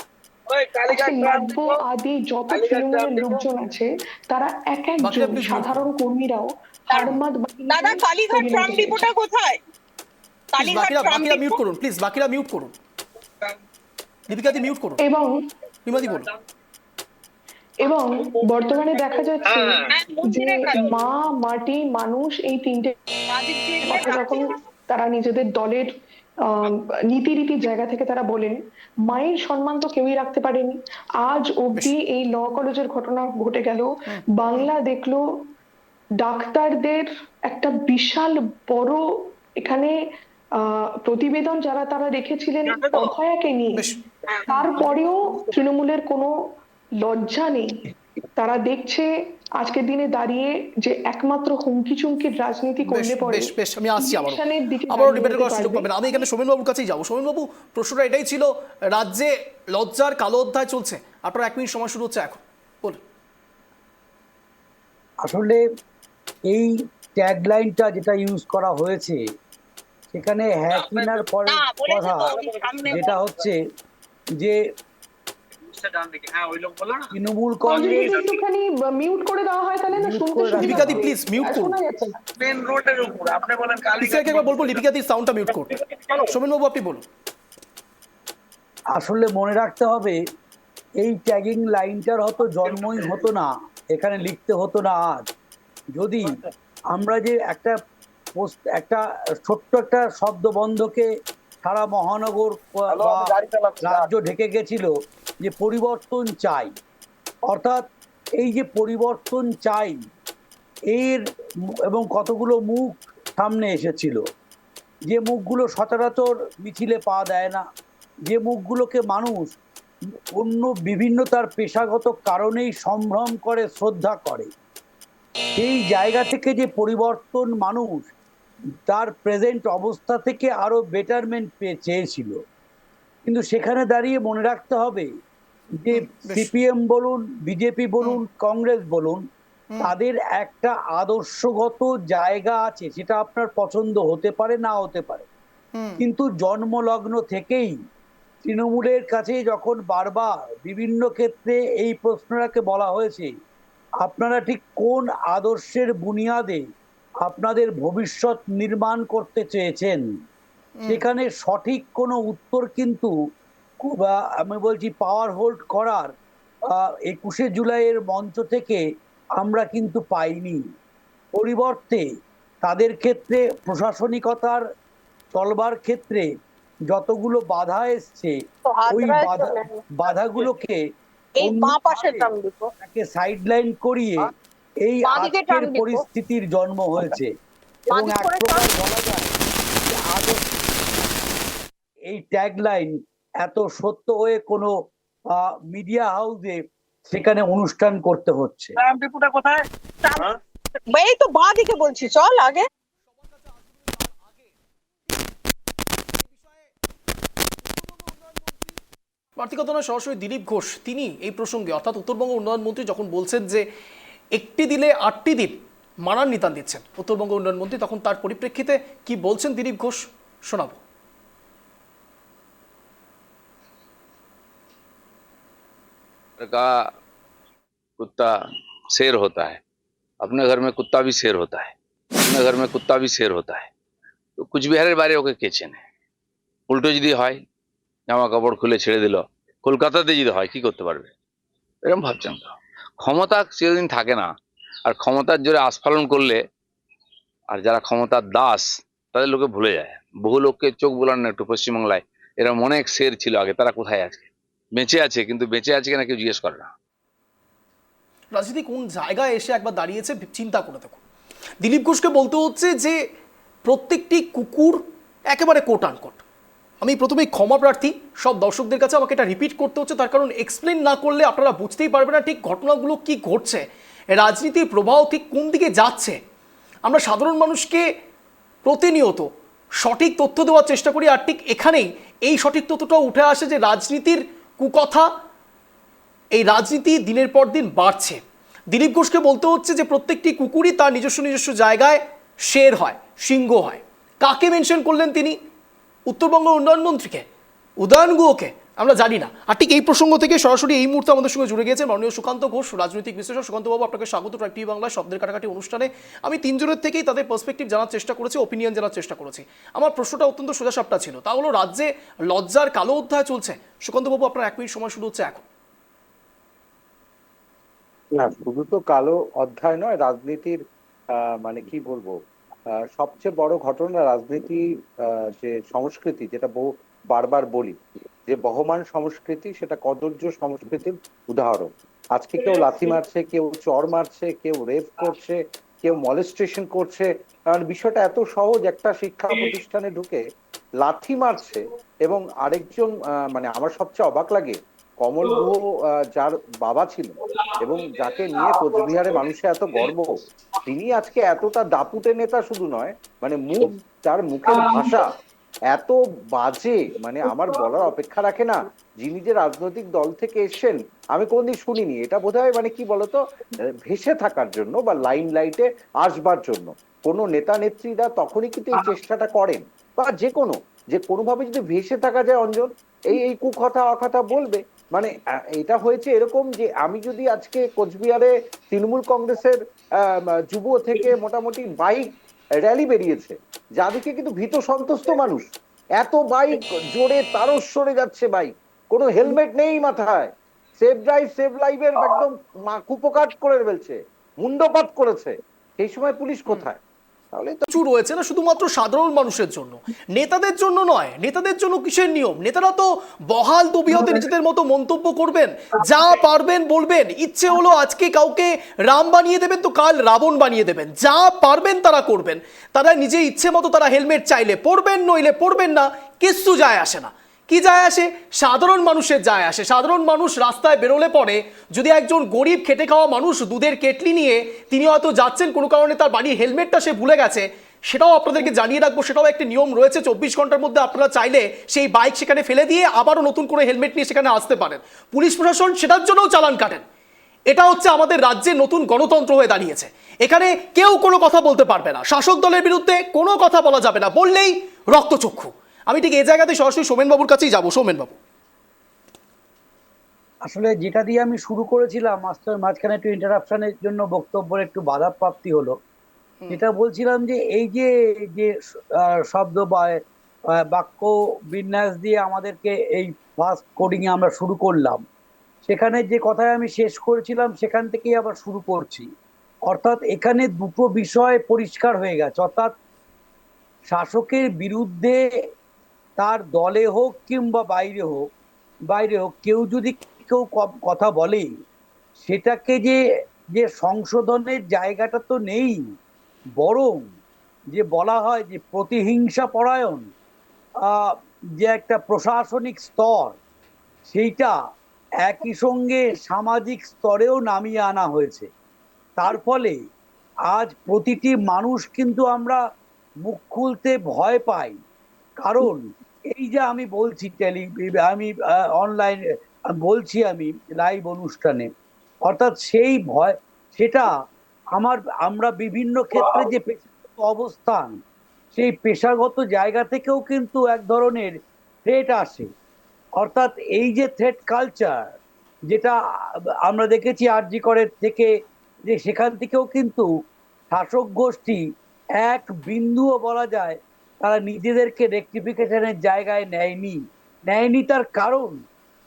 Speaker 5: নব্য আদি যত তৃণমূলের লোকজন আছে তারা এক একজন সাধারণ কর্মীরাও
Speaker 4: দাদা কালীঘাট ট্রাম ডিপোটা কোথায়?
Speaker 1: বাকিরা মিউট করুন প্লিজ, বাকিরা মিউট করুন, দীপিকাদি মিউট করুন
Speaker 5: এবং
Speaker 1: বলুন।
Speaker 5: এবং বর্তমানে দেখা যাচ্ছে যে মা, মাটি, মানুষ এই তিনটে কথা যখন তারা নিজেদের দলের নীতি জায়গা থেকে তারা বলেন, মায়ের সম্মান তো কেউই রাখতে পারেনি। আজ অবধি এই ল কলেজের ঘটনা ঘটে গেল, বাংলা দেখলো ডাক্তারদের একটা বিশাল বড় এখানে প্রতিবেদন যারা তারা রেখেছিলেন অভয়াকে নিয়ে, তারপরেও তৃণমূলের কোনো লজ্জা নেই। তারা দেখছে আজকের দিনে দাঁড়িয়ে যে একমাত্র হুমকি চুমকির রাজনীতি করলে পরে
Speaker 1: আমি আসছি আবারও ডিবেট করার সুযোগ পাবেন। আমি এখানে সোমেনবাবুর কাছেই যাবো। সোমেনবাবু, প্রশ্নটা এটাই ছিল, রাজ্যে লজ্জার কালো অধ্যায় চলছে, আপনার 1 মিনিট সময় শুরু হচ্ছে এখন, বলুন।
Speaker 6: আসলে এই ট্যাগলাইনটা যেটা ইউজ করা হয়েছে সেখানে হ্যাকিনার পরে কথা যেটা হচ্ছে যে তৃণমূল কংগ্রেস
Speaker 5: একটুখানি মিউট করে দেওয়া হয় তাহলে না শুনতে
Speaker 1: লিপিকাদি প্লিজ মিউট করুন,
Speaker 7: মেন রোডের উপর আপনি বলেন
Speaker 1: লিপিকাকে একবার বলবো লিপিকাদি সাউন্ডটা মিউট করুন। সোমেনবাবু আপনি বলুন।
Speaker 6: আসলে মনে রাখতে হবে এই ট্যাগিং লাইনটার হয়তো জন্মই হতো না, এখানে লিখতে হতো না আজ, যদি আমরা যে একটা ছোট্ট একটা শব্দবন্ধকে সারা মহানগর বা রাজ্য ঢেকে গেছিল যে পরিবর্তন চাই, অর্থাৎ এই যে পরিবর্তন চাই এর এবং কতগুলো মুখ সামনে এসেছিল, যে মুখগুলো সচরাচর মিছিলে পা দেয় না, যে মুখগুলোকে মানুষ অন্য বিভিন্ন তার পেশাগত কারণেই সম্ভ্রম করে, শ্রদ্ধা করে, সেই জায়গা থেকে যে পরিবর্তন মানুষ তার প্রেজেন্ট অবস্থা থেকে আরো বেটারমেন্ট চেয়েছিল। কিন্তু সেখানে দাঁড়িয়ে মনে রাখতে হবে যে সিপিএম বলুন, বিজেপি বলুন, কংগ্রেস বলুন, তাদের একটা আদর্শগত জায়গা আছে, সেটা আপনার পছন্দ হতে পারে না হতে পারে, কিন্তু জন্মলগ্ন থেকেই তৃণমূলের কাছে যখন বারবার বিভিন্ন ক্ষেত্রে এই প্রশ্নটাকে বলা হয়েছে আপনারা ঠিক কোন আদর্শের বুনিয়াদে আপনাদের ভবিষ্যৎ নির্মাণ করতে চেয়েছেন, সেখানে সঠিক কোনো উত্তর কিন্তু আমি বলছি পাওয়ার হোল্ড করার 21শে জুলাইয়ের মঞ্চ থেকে আমরা কিন্তু পাইনি। পরিবর্তে তাদের ক্ষেত্রে প্রশাসনিকতার চলবার ক্ষেত্রে যতগুলো বাধা এসছে ওই বাধাগুলোকে সাইডলাইন করিয়ে এই আজকের পরিস্থিতির জন্ম হয়েছে। এবং এক প্রকার বলা যায় এই ট্যাগলাইন এত সত্য হয়ে কোনো মিডিয়া হাউসে সেখানে অনুষ্ঠান করতে হচ্ছে।
Speaker 7: কোথায়
Speaker 4: এই তো বাঁ দিকে বলছি, চল আগে।
Speaker 1: পার্থিকতা নয়, সরাসরি দিলীপ ঘোষ তিনি এই প্রসঙ্গে, অর্থাৎ উত্তরবঙ্গ উন্নয়ন মন্ত্রী যখন বলছেন যে একটি দিলে 8টি দিন মারার নিতান দিচ্ছেন উত্তরবঙ্গ উন্নয়ন মন্ত্রী, তখন তার পরিপ্রেক্ষিতে কি বলছেন দিলীপ ঘোষ শোনাবো।
Speaker 8: का कुत्ता शेर होता है, अपने घर में कुत्ता भी शेर होता है, अपने घर में कुत्ता भी शेर होता है। তো কুচবিহারের বাইরে ওকে কে চেনে? উল্টো যদি হয়, জামা কাপড় খুলে ছেড়ে দিল, কলকাতাতে যদি হয় কি করতে পারবে? এরকম ভাবছেন তো? ক্ষমতা চিরদিন থাকে না, আর ক্ষমতার জোরে আস্ফালন করলে আর যারা ক্ষমতার দাস তাদের লোকে ভুলে যায়। বহু লোককে চোখ বোলান না একটু পশ্চিমবাংলায়, এরকম অনেক শের ছিল আগে, তারা কোথায় আছে? বেঁচে আছে, কিন্তু বেঁচে আছে কিনা কেউ জিজ্ঞেস করে না।
Speaker 1: রাজনীতি কোন জায়গায় এসে একবার দাঁড়িয়েছে চিন্তা করে দেখুন। দিলীপ ঘোষকে বলতে হচ্ছে যে প্রত্যেকটি কুকুর একেবারে কোট আনকোট। আমি প্রথমেই ক্ষমা প্রার্থী সব দর্শকদের কাছে, আমাকে এটা রিপিট করতে হচ্ছে, তার কারণ এক্সপ্লেন না করলে আপনারা বুঝতেই পারবেন না ঠিক ঘটনাগুলো কি ঘটছে, রাজনীতির প্রবাহ ঠিক কোন দিকে যাচ্ছে। আমরা সাধারণ মানুষকে প্রতিনিয়ত সঠিক তথ্য দেওয়ার চেষ্টা করি, আর ঠিক এখানেই এই সঠিক তথ্যটাও উঠে আসে যে রাজনীতির কুকথা, এই রাজনীতি দিনের পর দিন বাড়ছে। দিলীপ ঘোষকে বলতে হচ্ছে যে প্রত্যেকটি কুকুরই তার নিজস্ব জায়গায় শের হয়, সিংহ হয়। কাকে মেনশন করলেন তিনি? উত্তরবঙ্গ উন্নয়ন মন্ত্রীকে, উদয়ন গুহকে? আমরা জানি না। আর ঠিক এই প্রসঙ্গ থেকে সরাসরি এই মুহূর্তে আমাদের সঙ্গে জুড়ে গিয়েছেন মাননীয় সুকান্ত ঘোষ, রাজনৈতিক বিশ্লেষক। সুকান্তবাবু, আপনাকে স্বাগত ট্রাইব টিভি বাংলা শব্দের কাটাকাটি অনুষ্ঠানে। আমি তিনজনের থেকেই তাদের পার্সপেক্টিভ জানার চেষ্টা করেছি, ওপিনিয়ন জানার চেষ্টা করেছি। আমার প্রশ্নটা অত্যন্ত সোজাসাপটা ছিল, তা হলো রাজ্যে লজ্জার কালো অধ্যায় চলছে। সুকান্তবাবু, আপনার 1 মিনিট সময় শুরু হচ্ছে এখন।
Speaker 9: না, শুধু তো কালো অধ্যায় নয়, রাজনীতির মানে কি বলবো, সবচেয়ে বড় ঘটনা রাজনীতি, যে সংস্কৃতি, যেটা বারবার বলি যে বহমান সংস্কৃতি, সেটা কদর্য সংস্কৃতির উদাহরণ। আজকে কেউ লাথি মারছে, কেউ চর মারছে, কেউ রেপ করছে, কেউ মলেস্টেশন করছে। কারণ বিষয়টা এত সহজ, একটা শিক্ষা প্রতিষ্ঠানে ঢুকে লাথি মারছে এবং আরেকজন, মানে আমার সবচেয়ে অবাক লাগে, কমল গুহ যার বাবা ছিল এবং যাকে নিয়ে কোচবিহারে মানুষের এত গর্ব, তিনি আজকে এতটা দাপুটে নেতা শুধু নয়, মানে তার মুখের ভাষা এত বাজে, মানে আমার বলার অপেক্ষা রাখে না। যিনি যে রাজনৈতিক দল থেকে এসছেন আমি কোনদিন শুনিনি। এটা বোধহয় মানে কি বলতো, ভেসে থাকার জন্য বা লাইন লাইটে আসবার জন্য। কোনো নেতা নেত্রীরা তখনই কিন্তু এই চেষ্টাটা করেন, বা যে কোনোভাবে যদি ভেসে থাকা যায় অঞ্জন, এই কুকথা অকথা বলবে। মানে এটা হয়েছে এরকম যে আমি যদি আজকে কোচবিহারে তৃণমূল কংগ্রেসের যুব থেকে মোটামুটি বাইক র্যালি বেরিয়েছে, যাদেরকে কিন্তু ভীত সন্ত্রস্ত মানুষ, এত বাইক জোরে তারস্বরে যাচ্ছে, বাইক, কোনো হেলমেট নেই মাথায়, সেফ ড্রাইভ সেভ লাইফের একদম কুপকাট করে ফেলছে, মুন্ডপাত করেছে, সেই সময় পুলিশ কোথায়? তাহলে তো
Speaker 1: কিছু রয়েছে না শুধুমাত্র সাধারণ মানুষের জন্য, নেতাদের জন্য নয়। নেতাদের জন্য কিসের নিয়ম? নেতারা তো বহাল তবিয়তে নিজেদের মতো মন্তব্য করবেন, যা পারবেন বলবেন। ইচ্ছে হলো আজকে কাউকে রাম বানিয়ে দেবেন, তো কাল রাবণ বানিয়ে দেবেন। যা পারবেন তারা করবেন। তারা নিজে ইচ্ছে মতো তারা হেলমেট চাইলে পরবেন, নইলে পরবেন না, কিচ্ছু যায় আসে না। কি যায় আসে? সাধারণ মানুষের যায় আসে। সাধারণ মানুষ রাস্তায় বেরোলে পরে যদি একজন গরিব খেটে খাওয়া মানুষ দুধের কেটলি নিয়ে তিনি হয়তো যাচ্ছেন, কোনো কারণে তার বাড়ির হেলমেটটা সে ভুলে গেছে, সেটাও আপনাদেরকে জানিয়ে রাখবো, সেটাও একটি নিয়ম রয়েছে। 24 ঘন্টার মধ্যে আপনারা চাইলে সেই বাইক সেখানে ফেলে দিয়ে আবারও নতুন করে হেলমেট নিয়ে সেখানে আসতে পারেন। পুলিশ প্রশাসন সেটার জন্যও চালান কাটেন। এটা হচ্ছে আমাদের রাজ্যে নতুন গণতন্ত্র হয়ে দাঁড়িয়েছে। এখানে কেউ কোনো কথা বলতে পারবে না, শাসক দলের বিরুদ্ধে কোনো কথা বলা যাবে না, বললেই রক্তচক্ষু। আমি ঠিক এই জায়গাতে সরাসরি সোমেনবাবুর কাছেই যাবো। সোমেনবাবু,
Speaker 6: আসলে যেটা দিয়ে আমি শুরু করেছিলাম, মাঝখানে একটু ইন্টারাপশনের জন্য বক্তব্যের একটু বাধা প্রাপ্তি হলো। যেটা বলছিলাম যে এই যে শব্দ বা বাক্য বিন্যাস দিয়ে আমাদেরকে এই ফার্স্ট কোডিং এ আমরা শুরু করলাম, সেখানে যে কথায় আমি শেষ করেছিলাম সেখান থেকেই আবার শুরু করছি। অর্থাৎ এখানে দুটো বিষয় পরিষ্কার হয়ে গেছে। অর্থাৎ শাসকের বিরুদ্ধে তার দলে হোক কিংবা বাইরে হোক কেউ যদি কেউ কথা বলে, সেটাকে যে সংশোধনের জায়গাটা তো নেই, বরং যে বলা হয় যে প্রতিহিংসা পরায়ণ যে একটা প্রশাসনিক স্তর, সেইটা একই সঙ্গে সামাজিক স্তরেও নামিয়ে আনা হয়েছে। তার ফলে আজ প্রতিটি মানুষ কিন্তু আমরা মুখ খুলতে ভয় পাই। কারণ এই যে আমি বলছি আমি অনলাইন বলছি, আমি লাইভ অনুষ্ঠানে, অর্থাৎ সেই ভয়, সেটা আমরা বিভিন্ন ক্ষেত্রে যে পেশাগত অবস্থান, সেই পেশাগত জায়গা থেকেও কিন্তু এক ধরনের থ্রেট আসে। অর্থাৎ এই যে থ্রেট কালচার, যেটা আমরা দেখেছি আরজি করের থেকে, যে সেখান থেকেও কিন্তু শাসক গোষ্ঠী এক বিন্দুও বলা যায় তারা নিজেদেরকে রেকটিফিকেশনের জায়গায় নেয়নি। তার কারণ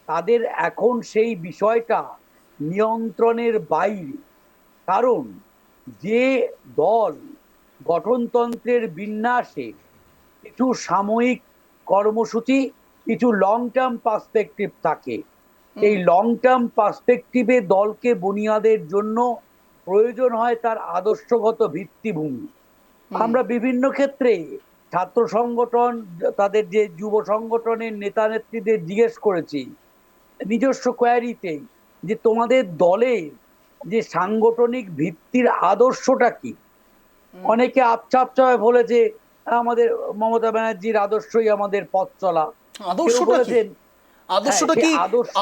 Speaker 6: তাদের এখন সেই বিষয়টা নিয়ন্ত্রণের বাইরে। কারণ যে দল গঠনতন্ত্রের বিন্যাসে কিছু সাময়িক কর্মসূচি, কিছু লং টার্ম পার্সপেক্টিভ থাকে, এই লং টার্ম পার্সপেক্টিভে দলকে বুনিয়াদের জন্য প্রয়োজন হয় তার আদর্শগত ভিত্তিভূমি। আমরা বিভিন্ন ক্ষেত্রে ছাত্র সংগঠন, তাদের যে যুব সংগঠনের নেতা নেত্রীদের জিজ্ঞেস করেছি নিজস্ব কোয়ারিতেই যে তোমাদের দলের যে সাংগঠনিক ভিত্তির আদর্শটা কি। অনেকে আপচা আপচা হয়ে বলেছে আমাদের মমতা ব্যানার্জির আদর্শই আমাদের পথ চলা।
Speaker 1: আদর্শটা কি? আদর্শটা কি?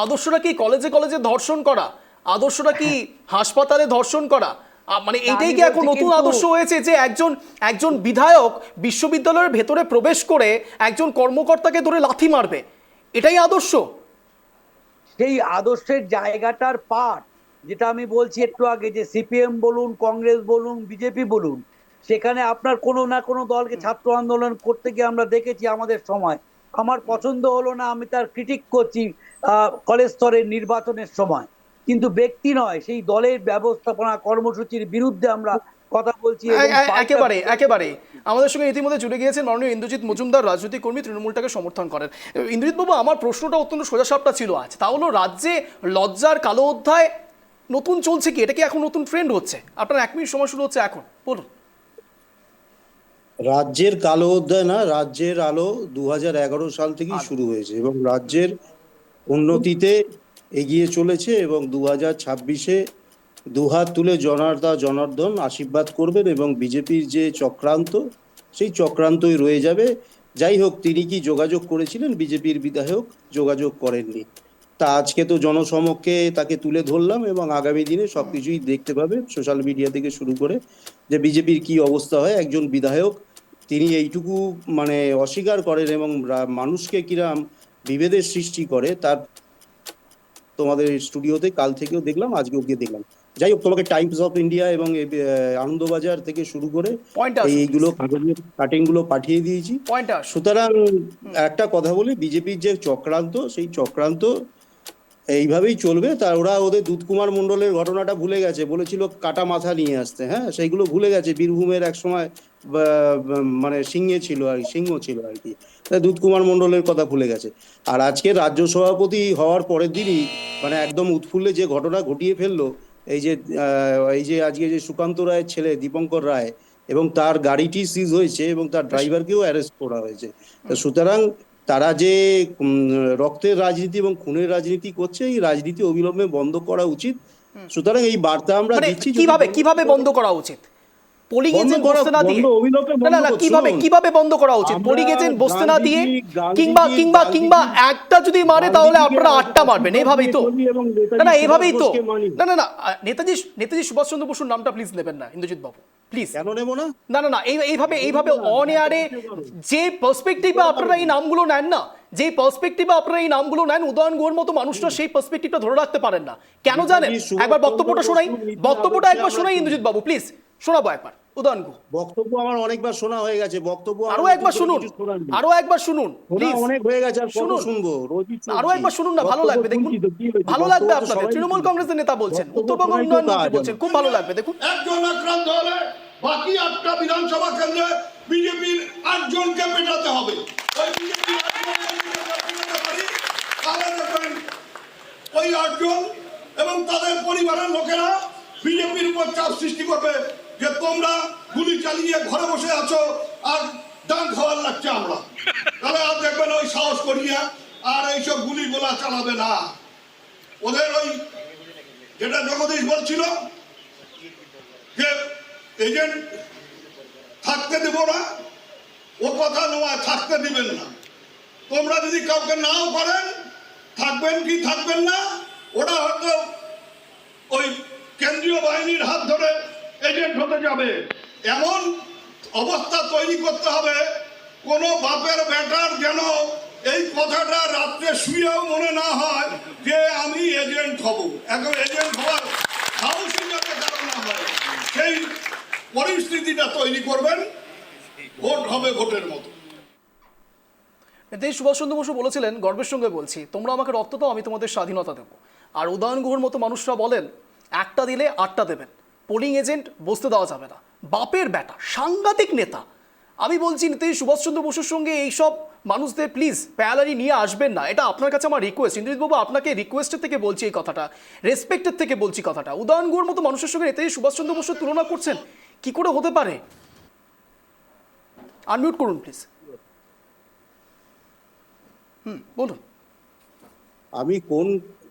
Speaker 1: আদর্শটা কি কলেজে কলেজে ধর্ষণ করা? আদর্শটা কি হাসপাতালে ধর্ষণ করা? মানে এইটাই কি এখন নতুন আদর্শ হয়েছে যে একজন বিধায়ক বিশ্ববিদ্যালয়ের ভেতরে প্রবেশ করে একজন কর্মকর্তাকে ধরে লাথি মারবে? এটাই আদর্শ?
Speaker 6: সেই আদর্শের জায়গাটার পার্ট যেটা আমি বলছি একটু আগে, যে সিপিএম বলুন, কংগ্রেস বলুন, বিজেপি বলুন, সেখানে আপনার কোনো না কোনো দলকে ছাত্র আন্দোলন করতে গিয়ে আমরা দেখেছি আমাদের সময়। আমার পছন্দ হলো না, আমি তার ক্রিটিক করছি কলেজ স্তরের নির্বাচনের সময়, কিন্তু ব্যক্তি নয়, সেই দলের ব্যবস্থাপনা কর্মসূচির বিরুদ্ধে আমরা কথা বলছি।
Speaker 1: একেবারে একেবারে আমাদের সঙ্গে ইতিমধ্যে জুড়ে গিয়েছেন মাননীয় ইন্দ্রজিৎ মজুমদার, রাজনৈতিক কর্মী, তৃণমূলটাকে সমর্থন করেন। ইন্দ্রজিৎ বাবু, আমার প্রশ্নটা অত্যন্ত সোজাসাপটা ছিল আজ, তা হলো রাজ্যে লজ্জার কালো অধ্যায় নতুন চলছে কি? এটা কি এখন নতুন ট্রেন্ড হচ্ছে? আপনার 1 মিনিট সময় শুরু হচ্ছে এখন, বলুন।
Speaker 10: রাজ্যের কালো অধ্যায় না, রাজ্যের আলো 2011 সাল থেকেই শুরু হয়েছে এবং রাজ্যের উন্নতিতে এগিয়ে চলেছে এবং 2026-এ দুহাত তুলে জনার্দন আশীর্বাদ করবেন এবং বিজেপির যে চক্রান্ত, সেই চক্রান্তই রয়ে যাবে। যাই হোক, তিনি কি যোগাযোগ করেছিলেন? বিজেপির বিধায়ক যোগাযোগ করেননি। তা আজকে তো জনসমক্ষে তাকে তুলে ধরলাম এবং আগামী দিনে সবকিছুই দেখতে পাবে সোশ্যাল মিডিয়া থেকে শুরু করে যে বিজেপির কি অবস্থা হয়। একজন বিধায়ক তিনি এইটুকু মানে অস্বীকার করেন এবং মানুষকে কিরাম বিভেদের সৃষ্টি করে, তার তোমাদের স্টুডিওতে কাল থেকেও দেখলাম, আজকেও গিয়ে দেখলাম। যাই হোক, তোমাকে টাইমস অফ ইন্ডিয়া এবং আনন্দবাজার থেকে শুরু করে এইগুলো কাটিং গুলো পাঠিয়ে দিয়েছি। সুতরাং একটা কথা বলি, বিজেপির যে চক্রান্ত, সেই চক্রান্ত এইভাবেই চলবে। তা ওরা ওদের দুধকুমার মণ্ডলের ঘটনাটা ভুলে গেছে, বলেছিল কাটা মাথা নিয়ে আসতে, হ্যাঁ, সেইগুলো ভুলে গেছে। বীরভূমের এক সময় মানে সিংহ ছিল আর কি, দুধকুমার মণ্ডলের কথা ভুলে গেছে। আর আজকে রাজ্য সভাপতি হওয়ার পরের দিনই মানে একদম উৎফুল্লে যে ঘটনা ঘটিয়ে ফেললো, এই যে আজকে যে সুকান্ত রায়ের ছেলে দীপঙ্কর রায় এবং তার গাড়িটি সিজ হয়েছে এবং তার ড্রাইভারকেও অ্যারেস্ট করা হয়েছে। সুতরাং তারা যে রক্তের রাজনীতি এবং খুনের রাজনীতি করছে, এই রাজনীতি অবিলম্বে বন্ধ করা উচিত। সুতরাং এই বার্তা আমরা দিচ্ছি।
Speaker 1: কিভাবে বন্ধ করা উচিত? পোলিং এজেন্ট বসতে না দিয়ে, না কিভাবে বন্ধ করা উচিত? পোলিং এজেন্ট বসতে না দিয়ে কিংবা একটা যদি মারে তাহলে আপনারা 8টা মারবেন, এইভাবেই তো? না এভাবেই তো? না নেতাজি সুভাষচন্দ্র বসুর নামটা প্লিজ নেবেন না ইন্দ্রজিৎ বাবু, প্লিজ।
Speaker 10: কেন নেব না?
Speaker 1: না এইভাবে অন এয়ারে যে পার্সপেক্টিভে আপনারা এই নামগুলো নেন না, যে পার্সপেক্টিভে আপনারা এই নামগুলো নেন, উদয়ন গুহর মতো মানুষরা সেই পার্সপেক্টিভটা ধরে রাখতে পারেন না। কেন জানেন? একবার বক্তব্যটা একবার শোনাই ইন্দ্রজিৎ বাবু, প্লিজ শোনাবো একবার উদয়ন গুহ।
Speaker 10: বক্তব্য আমার অনেকবার শোনা হয়ে গেছে, বক্তব্য
Speaker 1: আরো একবার শুনুন প্লিজ।
Speaker 10: অনেক হয়ে গেছে, আর কত শুনবো?
Speaker 1: আরো একবার শুনুন না, ভালো লাগবে, দেখুন ভালো লাগবে আপনাদের। তৃণমূল কংগ্রেসের নেতা বলছেন, উত্তরবঙ্গ উন্নয়ন মন্ত্রী বলছেন, খুব ভালো লাগবে, দেখুন।
Speaker 2: একজন আক্রান্ত হলে বাকি 8টা বিধানসভা কেন্দ্রে বিজেপির 8 জনকে পেটাতে হবে। ওই বিজেপির 8 জন এবং তাদের পরিবারের লোকেরা বিজেপির উপর চাপ সৃষ্টি করবে যে তোমরা গুলি চালিয়ে ঘরে বসে আছো আর ডান খাওয়ার লাগছে আমরা, তাহলে আর দেখবেন ওই সাহস করিয়া আর এইসব গুলি গোলা চালাবে না। ওদের ওই যেটা জগদীশ বলছিল যে এজেন্ট থাকতে দেব না, ও কথা নয়, থাকতে দিবেন না। তোমরা যদি কাউকে নাও করেন, থাকবেন কি থাকবেন না, ওটা হয়তো ওই কেন্দ্রীয় বাহিনীর হাত ধরে এজেন্ট হতে যাবে। এমন অবস্থা তৈরি করতে হবে কোন বাপের বেটার যেন এই কথাটা রাত্রে শুয়েও মনে না হয় যে আমি এজেন্ট হব। এখন এজেন্ট হওয়ার সাহসী যাতে কারণ না হয়, সেই পরিস্থিতিটা তৈরি করবেন। ভোট হবে ভোটের মতো।
Speaker 1: নেতাজি সুভাষচন্দ্র বসু বলেছিলেন, গর্বের সঙ্গে বলছি, তোমরা আমাকে রক্ত দাও, আমি তোমাদের স্বাধীনতা দেবো। আর উদয়ন গুহর মতো মানুষরা বলেন, একটা দিলে 8টা দেবেন, পোলিং এজেন্ট বসতে দেওয়া যাবে না। বাপের বেটা, সাংঘাতিক নেতা। আমি বলছি নেতাজি সুভাষচন্দ্র বসুর সঙ্গে এইসব মানুষদের প্লিজ প্যারালারি নিয়ে আসবেন না, এটা আপনার কাছে আমার রিকোয়েস্ট। ইন্দ্রজিৎ বাবু, আপনাকে রিকোয়েস্টের থেকে বলছি এই কথাটা, রেসপেক্টের থেকে বলছি কথাটা। উদয়ন গুহর মতো মানুষের সঙ্গে নেতাজি সুভাষচন্দ্র বসুর তুলনা করছেন, কি করে হতে পারে? আনমিউট করুন প্লিজ। বলুন।
Speaker 10: আমি কোন